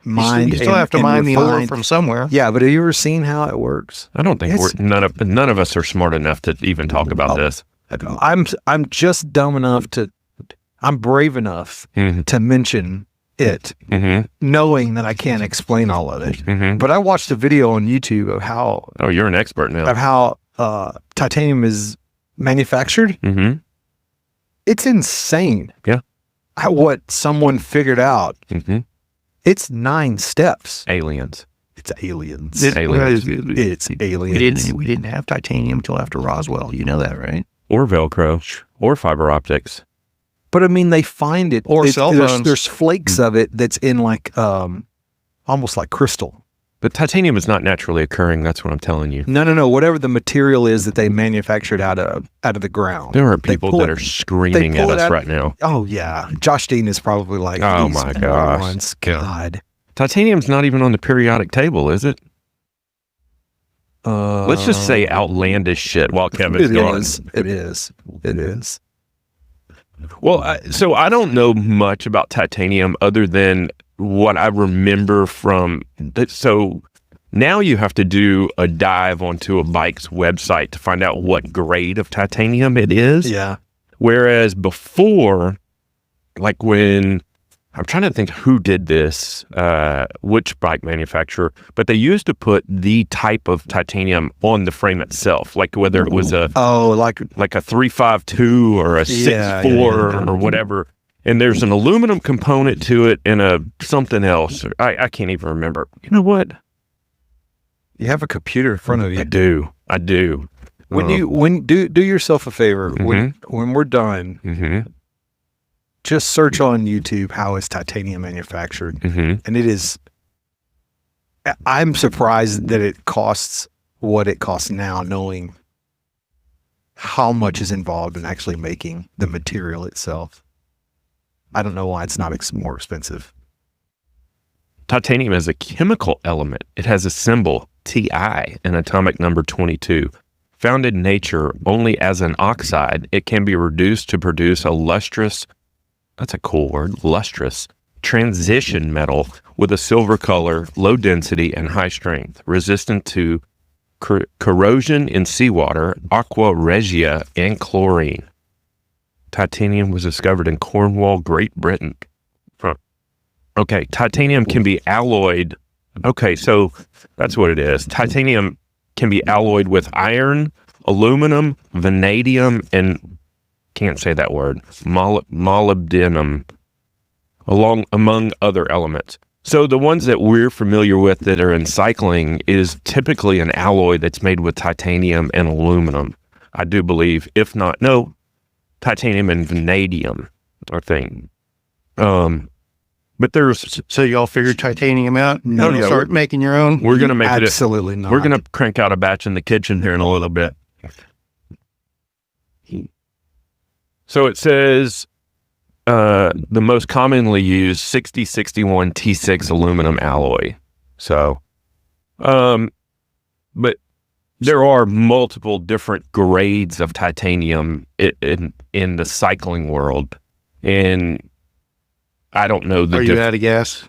mined. You still have to mine the ore from somewhere. Yeah, but have you ever seen how it works? I don't think none of us are smart enough to even talk about this. I'm just dumb enough I'm brave enough to mention it, knowing that I can't explain all of it. But I watched a video on YouTube of how. Oh, you're an expert now. Of how titanium is manufactured. It's insane. Yeah. What someone figured out. It's 9 steps. Aliens. It's aliens. It's aliens. It's aliens. We didn't have titanium till after Roswell. You know that, right? Or Velcro. Or fiber optics. But I mean, they find it. Or cell phones. There's flakes of it that's in like, almost like crystal. But titanium is not naturally occurring. That's what I'm telling you. No. Whatever the material is that they manufactured out of the ground. There are people that are screaming at us right now. Oh yeah, Josh Dean is probably like, oh my gosh, God. Titanium's not even on the periodic table, is it? Let's just say outlandish shit while Kevin's gone. It is. Well, so I don't know much about titanium other than what I remember from. So now you have to do a dive onto a bike's website to find out what grade of titanium it is. Yeah. Whereas before, like when I'm trying to think who did this, which bike manufacturer, but they used to put the type of titanium on the frame itself, like whether it was a like a 352 or a 64 or whatever. And there's an aluminum component to it and a something else. I can't even remember. You know what? You have a computer in front of you. I do. Do yourself a favor. When we're done, just search on YouTube how is titanium manufactured, and it is. I'm surprised that it costs what it costs now, knowing how much is involved in actually making the material itself. I don't know why it's not more expensive. Titanium is a chemical element. It has a symbol, Ti, and atomic number 22. Found in nature only as an oxide, it can be reduced to produce a lustrous, that's a cool word, lustrous, transition metal with a silver color, low density, and high strength, resistant to corrosion in seawater, aqua regia, and chlorine. Titanium was discovered in Cornwall, Great Britain. Okay, titanium can be alloyed. Okay, so that's what it is. Titanium can be alloyed with iron, aluminum, vanadium, and can't say that word, molybdenum, among other elements. So the ones that we're familiar with that are in cycling is typically an alloy that's made with titanium and aluminum. I do believe, if not, no, titanium and vanadium are thing. But there's... So y'all figured titanium out? No, yeah, start making your own? We're going to make Absolutely not. We're going to crank out a batch in the kitchen here in a little bit. So it says the most commonly used 6061 T6 aluminum alloy. So, but there are multiple different grades of titanium in the cycling world, and I don't know the. Are you out of gas?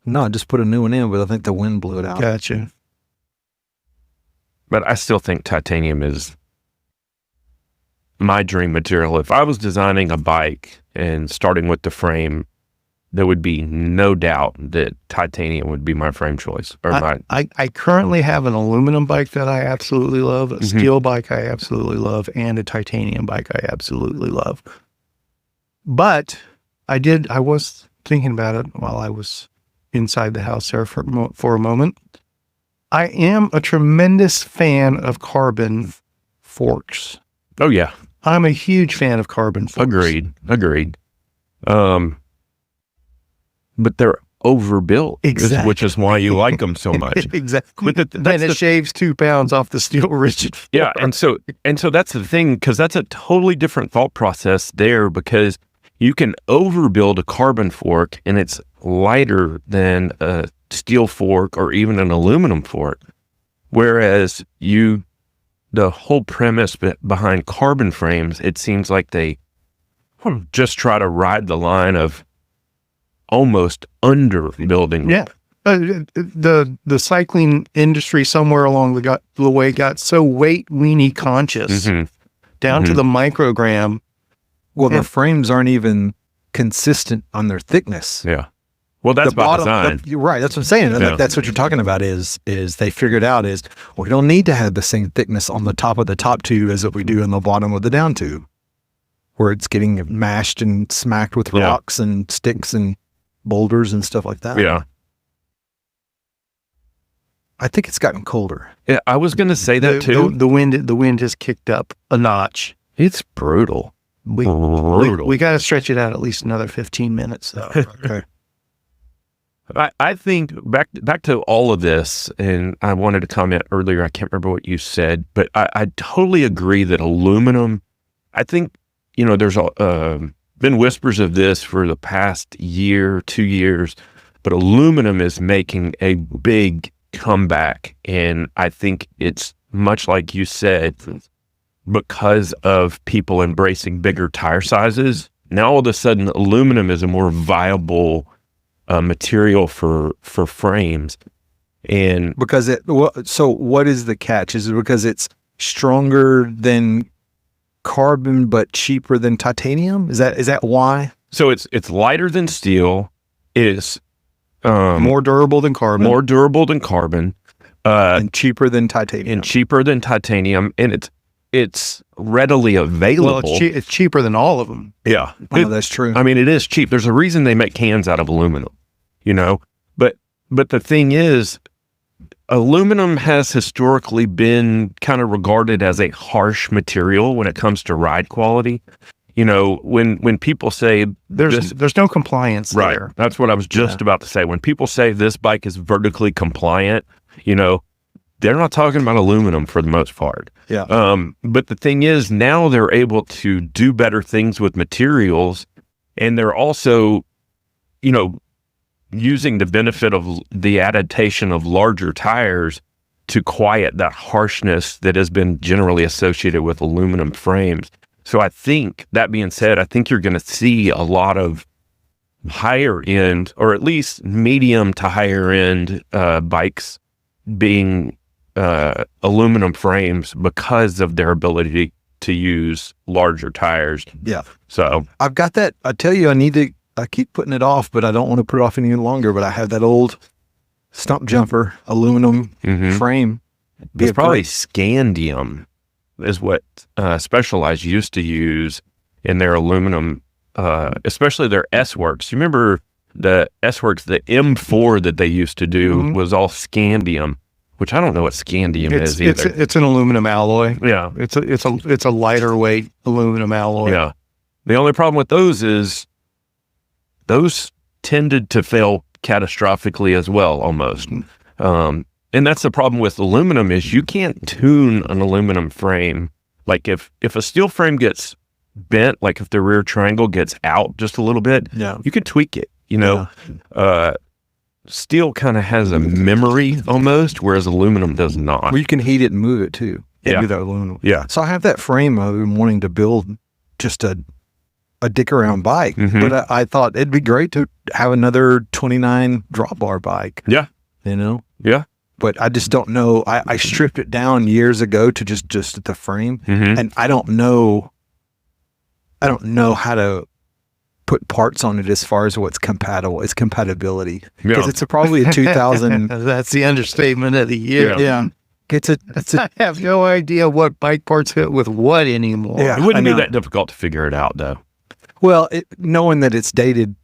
No, I just put a new one in, but I think the wind blew it out. Gotcha. But I still think titanium is my dream material. If I was designing a bike and starting with the frame, there would be no doubt that titanium would be my frame choice. I currently have an aluminum bike that I absolutely love, a steel bike I absolutely love, and a titanium bike I absolutely love. But I was thinking about it while I was inside the house there for a moment. I am a tremendous fan of carbon forks. Oh, yeah. I'm a huge fan of carbon forks. Agreed. But they're overbuilt, exactly, which is why you like them so much. Exactly. But then it shaves 2 pounds off the steel rigid fork. Yeah, and so that's the thing, because that's a totally different thought process there, because you can overbuild a carbon fork and it's lighter than a steel fork or even an aluminum fork. Whereas the whole premise behind carbon frames, it seems like they just try to ride the line of almost underbuilding. Yeah. The cycling industry somewhere along the way got so weight weenie conscious down to the microgram. Well, the frames aren't even consistent on their thickness. Yeah. Well, that's by design. You're right. That's what I'm saying. Yeah. That's what you're talking about is they figured out is we don't need to have the same thickness on the top of the top tube as what we do in the bottom of the down tube, where it's getting mashed and smacked with rocks and sticks and boulders and stuff like that. Yeah. I think it's gotten colder. Yeah, I was going to say that too. The wind has kicked up a notch. It's brutal. We got to stretch it out at least another 15 minutes. Though. Okay. I think back to all of this, and I wanted to comment earlier. I can't remember what you said, but I totally agree that aluminum. I think there's been whispers of this for the past year, 2 years, but aluminum is making a big comeback, and I think it's much like you said, because of people embracing bigger tire sizes. Now all of a sudden, aluminum is a more viable material for frames, and because so what is the catch? Is it because it's stronger than carbon but cheaper than titanium? Is that why? So it's lighter than steel. It is more durable than carbon, and cheaper than titanium. And it's readily available. Well, it's cheaper than all of them. Yeah, That's true. I mean, it is cheap. There's a reason they make cans out of aluminum, but the thing is, aluminum has historically been kind of regarded as a harsh material when it comes to ride quality. When people say there's no compliance right, there. That's what I was just about to say. When people say this bike is vertically compliant, they're not talking about aluminum for the most part. Yeah. But the thing is, now they're able to do better things with materials, and they're also, using the benefit of the adaptation of larger tires to quiet that harshness that has been generally associated with aluminum frames. So I think, that being said, I think you're going to see a lot of higher end, or at least medium to higher end bikes being aluminum frames because of their ability to use larger tires. Yeah. So I've got that. I tell you, I keep putting it off, but I don't want to put it off any longer. But I have that old stump jumper aluminum frame. It's probably scandium is what Specialized used to use in their aluminum, especially their S-Works. You remember the S-Works, the M4 that they used to do was all scandium, which I don't know what scandium is either. It's an aluminum alloy. Yeah. It's a lighter weight aluminum alloy. Yeah. The only problem with those is those tended to fail catastrophically as well, almost. And that's the problem with aluminum is you can't tune an aluminum frame. Like if a steel frame gets bent, like if the rear triangle gets out just a little bit, you can tweak it, Steel kind of has a memory almost, whereas aluminum does not. Well, you can heat it and move it too. Yeah. That aluminum. Yeah. So I have that frame. I've been wanting to build just a dick around bike, but I thought it'd be great to have another 29 drop bar bike. Yeah. Yeah. But I just don't know. I stripped it down years ago to just the frame, and I don't know how to put parts on it as far as what's compatible. It's compatibility because it's probably a 2000. That's the understatement of the year. Yeah. I have no idea what bike parts fit with what anymore. Yeah. It wouldn't be that difficult to figure it out, though. Well, knowing that it's dated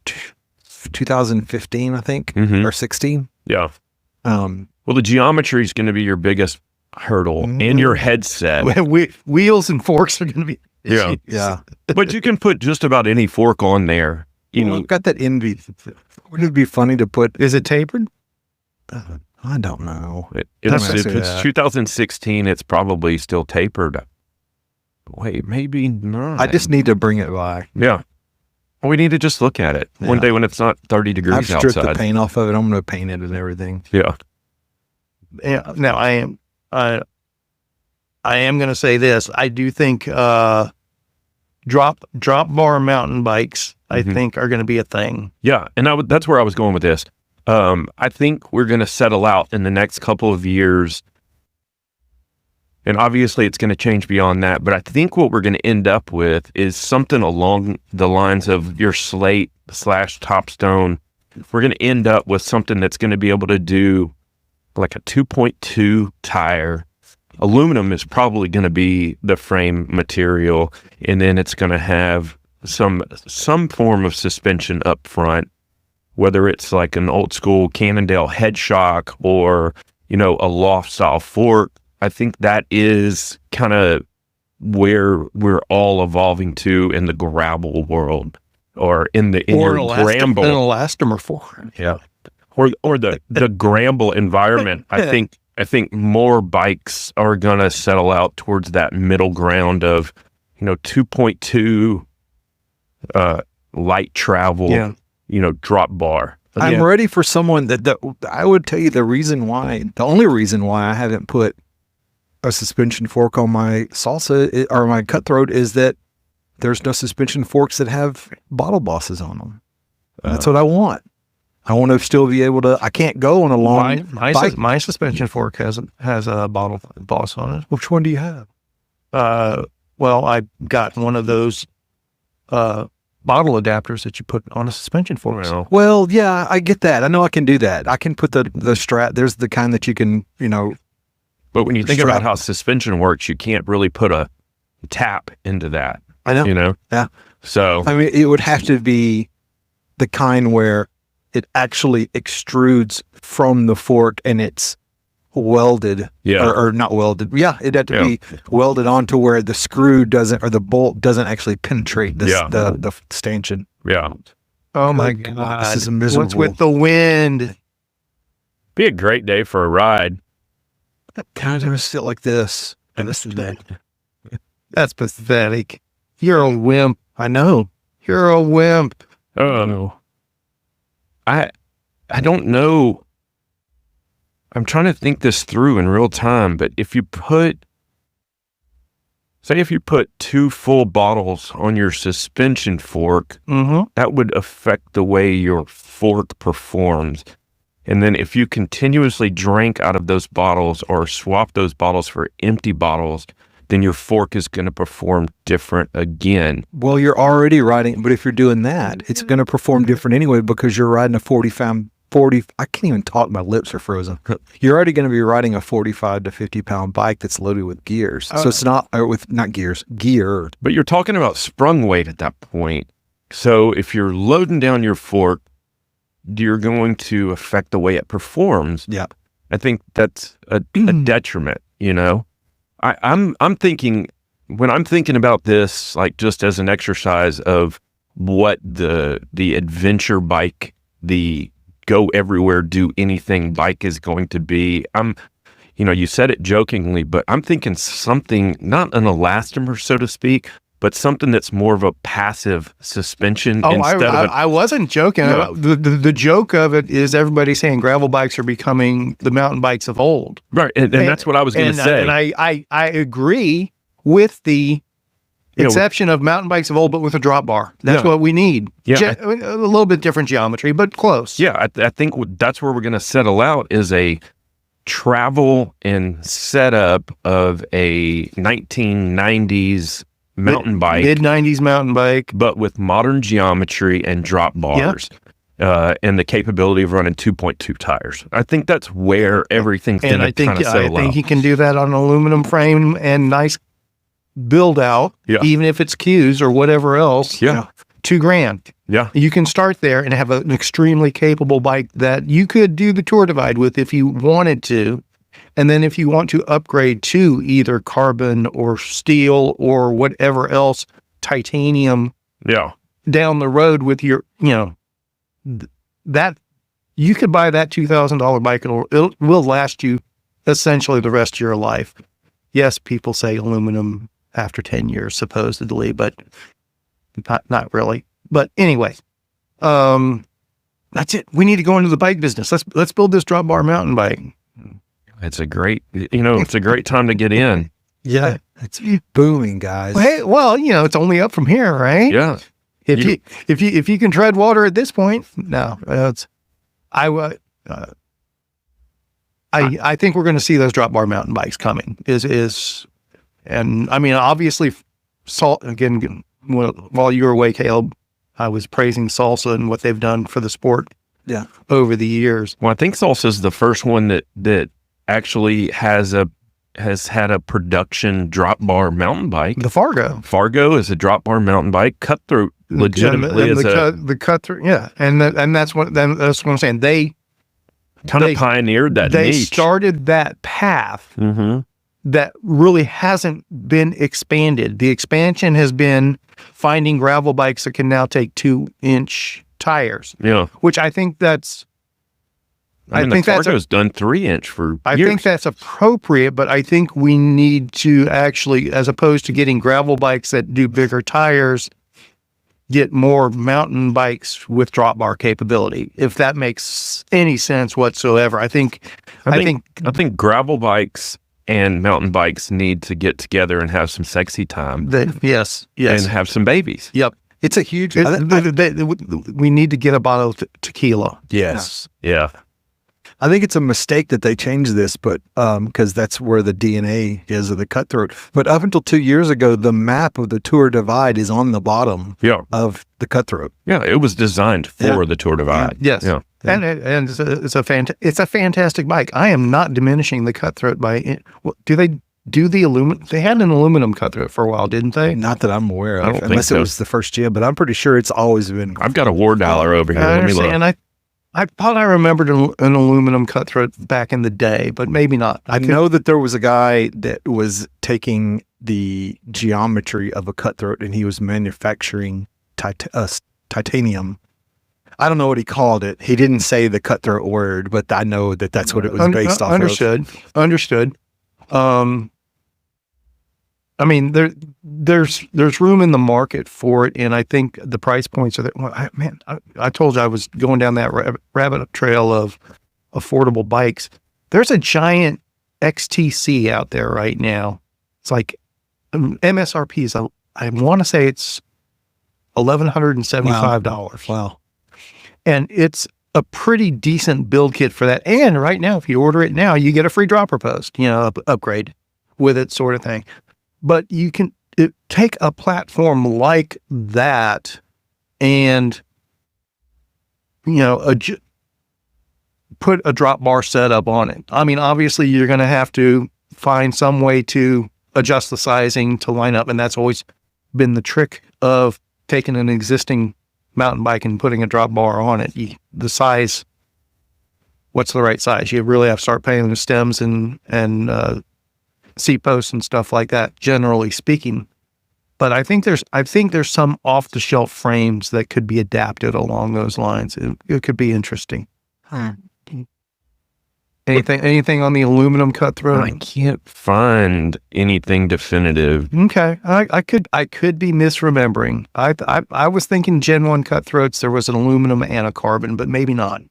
2015, I think, or 16. Yeah. Well, the geometry is going to be your biggest hurdle, and your headset. Wheels and forks are going to be. Yeah. But you can put just about any fork on there. I've got that envy. Wouldn't it be funny to put? Is it tapered? I don't know. If it's 2016, it's probably still tapered. Wait, maybe not. I just need to bring it by. Yeah. We need to just look at it one day when it's not 30 degrees I've stripped outside. the paint off of it. I'm going to paint it and everything. Yeah. Now I am going to say this. I do think drop bar mountain bikes I think are going to be a thing. Yeah, and that's where I was going with this. I think we're going to settle out in the next couple of years. And obviously it's going to change beyond that, but I think what we're going to end up with is something along the lines of your slate / topstone. We're going to end up with something that's going to be able to do like a 2.2 tire. Aluminum is probably going to be the frame material, and then it's going to have some form of suspension up front, whether it's like an old school Cannondale head shock or, a loft style fork. I think that is kind of where we're all evolving to in the Gramble world, or in your Gramble. An elastomer fork. Yeah. Or the Gramble environment. I think more bikes are gonna settle out towards that middle ground of, 2.2 light travel, drop bar. I'm ready for someone that I would tell you the only reason why I haven't put a suspension fork on my salsa or my cutthroat is that there's no suspension forks that have bottle bosses on them. That's what I want. I want to still be able to. I can't go on a long bike. My suspension fork has a bottle boss on it. Which one do you have? Well, I got one of those bottle adapters that you put on a suspension fork. Well, yeah, I get that. I know I can do that. I can put the strap. There's the kind that you can, But when you think about how suspension works, you can't really put a tap into that. I know. Yeah. So I mean, it would have to be the kind where it actually extrudes from the fork and it's welded. Yeah. Or not welded. Yeah, it'd have to be welded onto where the screw doesn't, or the bolt doesn't actually penetrate the stanchion. Yeah. Oh my God. This is miserable. What's with the wind? Be a great day for a ride. Kind of sit like this. And this is that. That's pathetic. You're a wimp. I know. You're a wimp. Oh, I don't know. I'm trying to think this through in real time, but if you put 2 full bottles on your suspension fork, that would affect the way your fork performs. And then if you continuously drank out of those bottles or swap those bottles for empty bottles, then your fork is going to perform different again. Well, you're already riding, but if you're doing that, it's going to perform different anyway because you're riding a 40, I can't even talk, my lips are frozen. You're already going to be riding a 45 to 50 pound bike that's loaded with gears. So it's not gear. But you're talking about sprung weight at that point. So if you're loading down your fork, you're going to affect the way it performs. Yeah. I think that's a detriment, I'm thinking, when I'm thinking about this, like just as an exercise of what the adventure bike, the go everywhere, do anything bike is going to be, you said it jokingly, but I'm thinking something, not an elastomer, so to speak, but something that's more of a passive suspension. I wasn't joking. Yeah. The joke of it is everybody saying gravel bikes are becoming the mountain bikes of old. Right, and that's what I was going to say. And I agree with the exception of mountain bikes of old, but with a drop bar. That's what we need. Yeah. A little bit different geometry, but close. Yeah, I think that's where we're going to settle out is a travel and setup of a 1990s mountain bike, mid-90s mountain bike, but with modern geometry and drop bars, and the capability of running 2.2 tires. I think that's where everything's going to kind of settle out. I think you can do that on an aluminum frame and nice build out, even if it's Qs or whatever else. Yeah, $2,000. Yeah, you can start there and have an extremely capable bike that you could do the Tour Divide with if you wanted to. And then if you want to upgrade to either carbon or steel or whatever else, titanium, down the road with your, that you could buy that $2,000 bike. It will last you essentially the rest of your life. Yes, people say aluminum after 10 years, supposedly, but not really. But anyway, that's it. We need to go into the bike business. Let's build this drop bar mountain bike. It's a great, it's a great time to get in. Yeah, it's booming, guys. Well, it's only up from here, right? Yeah. If you can tread water at this point, no, I think we're going to see those drop bar mountain bikes coming. And I mean, obviously, again, while you were away, Caleb, I was praising Salsa and what they've done for the sport. Yeah. Over the years. Well, I think Salsa's the first one that actually has had a production drop bar mountain bike. The Fargo. Fargo is a drop bar mountain bike. Cutthroat legitimately is the Cutthroat. Yeah, and that's what I'm saying. They kind of pioneered that. They niche. started that path that really hasn't been expanded. The expansion has been finding gravel bikes that can now take 2-inch tires. Yeah, which I think that's. I think the Fargo's done 3-inch for years. I think that's appropriate, but I think we need to actually, as opposed to getting gravel bikes that do bigger tires, get more mountain bikes with drop bar capability. If that makes any sense whatsoever, I think gravel bikes and mountain bikes need to get together and have some sexy time. Yes, and have some babies. Yep. It's a huge. We need to get a bottle of tequila. Yes. Yeah. I think it's a mistake that they changed this, but because that's where the DNA is of the Cutthroat. But up until 2 years ago, the map of the Tour Divide is on the bottom of the Cutthroat. Yeah, it was designed for the Tour Divide. Yes. Yeah. And it's a fantastic bike. I am not diminishing the Cutthroat by. Do they do the aluminum? They had an aluminum Cutthroat for a while, didn't they? Not that I'm aware of, I don't think unless so. it was the first year. But I'm pretty sure it's always been. I've got a war dollar over here. Let me look. And I thought I remembered an aluminum Cutthroat back in the day, but maybe not. I know that there was a guy that was taking the geometry of a Cutthroat and he was manufacturing titanium. I don't know what he called it. He didn't say the Cutthroat word, but I know that that's what it was based off of. Understood. I mean, there's room in the market for it, and I think the price points are there. Well, I told you I was going down that rabbit trail of affordable bikes. There's a giant XTC out there right now. It's like MSRP is I want to say it's $1,175. Wow. And it's a pretty decent build kit for that. And right now, if you order it now, you get a free dropper post, upgrade with it, sort of thing. But you can take a platform like that and, put a drop bar setup on it. I mean, obviously, you're going to have to find some way to adjust the sizing to line up. And that's always been the trick of taking an existing mountain bike and putting a drop bar on it. The size, what's the right size? You really have to start paying the stems and seat posts and stuff like that, generally speaking. But I think there's some off the shelf frames that could be adapted along those lines. It could be interesting. Anything on the aluminum Cutthroat? I can't find anything definitive. Okay, I could be misremembering. I was thinking Gen 1 Cutthroats, there was an aluminum and a carbon, but maybe not.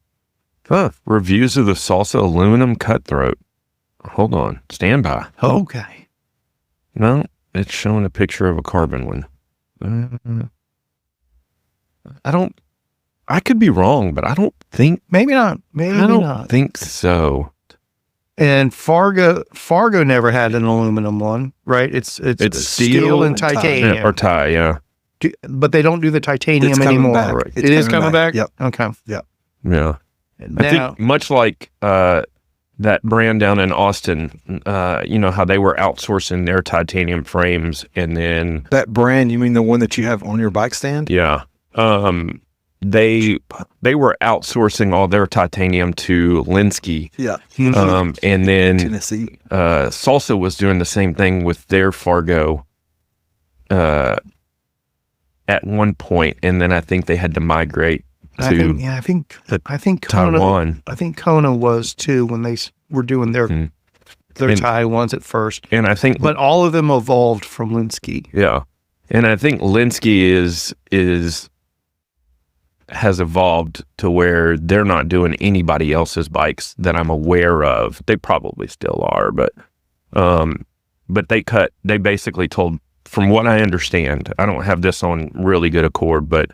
Reviews of the Salsa aluminum Cutthroat. Hold on. Stand by. Okay. No, it's showing a picture of a carbon one. I could be wrong, but I don't think. Maybe not. I don't think so. And Fargo never had an aluminum one, right? It's steel and titanium. Or tie, yeah. But they don't do the titanium anymore. Right? It is coming back? Yep. Okay. Yep. Yeah. Now, I think much like that brand down in Austin, how they were outsourcing their titanium frames, and then that brand, you mean the one that you have on your bike stand? Yeah. They were outsourcing all their titanium to Linsky. Yeah. And then Tennessee. Salsa was doing the same thing with their Fargo at one point, and then I think they had to migrate to I think Taiwan. I think Kona was too when they were doing their Thai ones at first. And I think, but all of them evolved from Linsky. Yeah, and I think Linsky has evolved to where they're not doing anybody else's bikes that I'm aware of. They probably still are, but they basically told, from what I understand, I don't have this on really good accord, but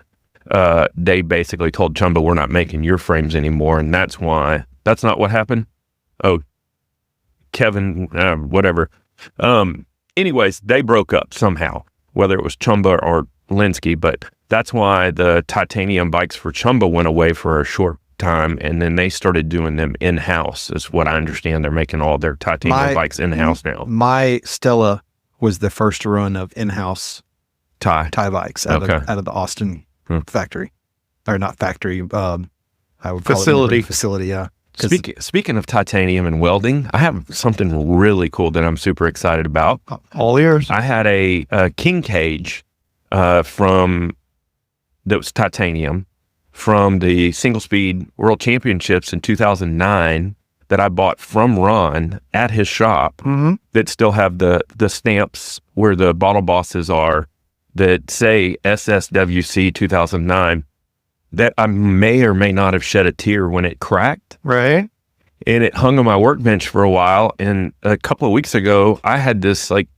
they basically told Chumba, we're not making your frames anymore, and that's not what happened. Oh, Kevin, whatever. Anyways, they broke up somehow, whether it was Chumba or Linsky, but that's why the titanium bikes for Chumba went away for a short time, and then they started doing them in-house, is what I understand. They're making all their titanium bikes in-house now. My Stella was the first run of in-house tie bikes out of the Austin factory, or not factory, I would call Facility. it facility. Yeah. Speaking of titanium and welding, I have something really cool that I'm super excited about. All ears. I had a king cage that was titanium from the single speed world championships in 2009 that I bought from Ron at his shop that still have the stamps where the bottle bosses are that say SSWC 2009, that I may or may not have shed a tear when it cracked. Right. And it hung on my workbench for a while. And a couple of weeks ago, I had this like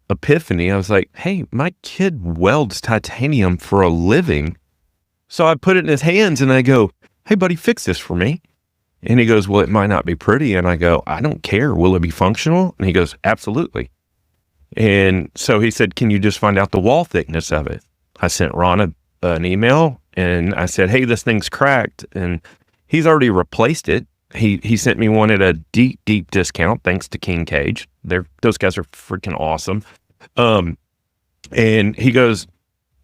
epiphany. I was like, hey, my kid welds titanium for a living. So I put it in his hands and I go, hey, buddy, fix this for me. And he goes, well, it might not be pretty. And I go, I don't care. Will it be functional? And he goes, absolutely. And so he said, can you just find out the wall thickness of it? I sent Ron an email and I said, hey, this thing's cracked. And he's already replaced it. He sent me one at a deep, deep discount, thanks to King Cage. Those guys are freaking awesome. And he goes,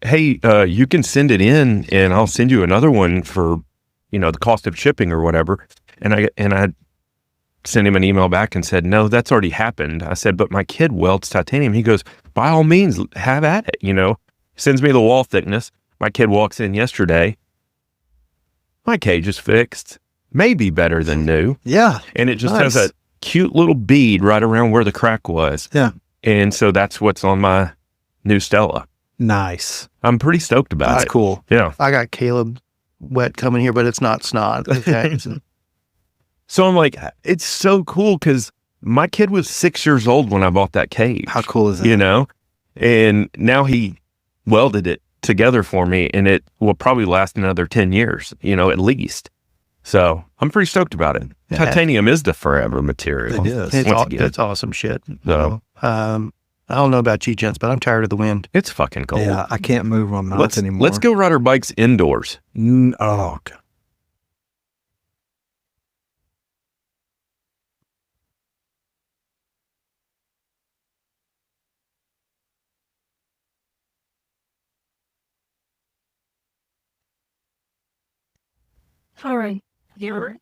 hey, you can send it in and I'll send you another one for, the cost of shipping or whatever. And I sent him an email back and said, no, that's already happened. I said, but my kid welds titanium. He goes, by all means, have at it, Sends me the wall thickness. My kid walks in yesterday. My cage is fixed. Maybe better than new. Yeah. And it just has a cute little bead right around where the crack was. Yeah. And so that's what's on my new Stella. Nice. I'm pretty stoked about it. That's cool. Yeah. I got Caleb wet coming here, but it's not snot. Okay. So I'm like, it's so cool because my kid was 6 years old when I bought that cage. How cool is it? And now he welded it together for me and it will probably last another 10 years, at least. So I'm pretty stoked about it. Yeah. Titanium is the forever material. It is. It's awesome shit. So, I don't know about you gents, but I'm tired of the wind. it's fucking cold. Yeah, I can't move on mounts anymore. Let's go ride our bikes indoors. Oh, God. All right. You're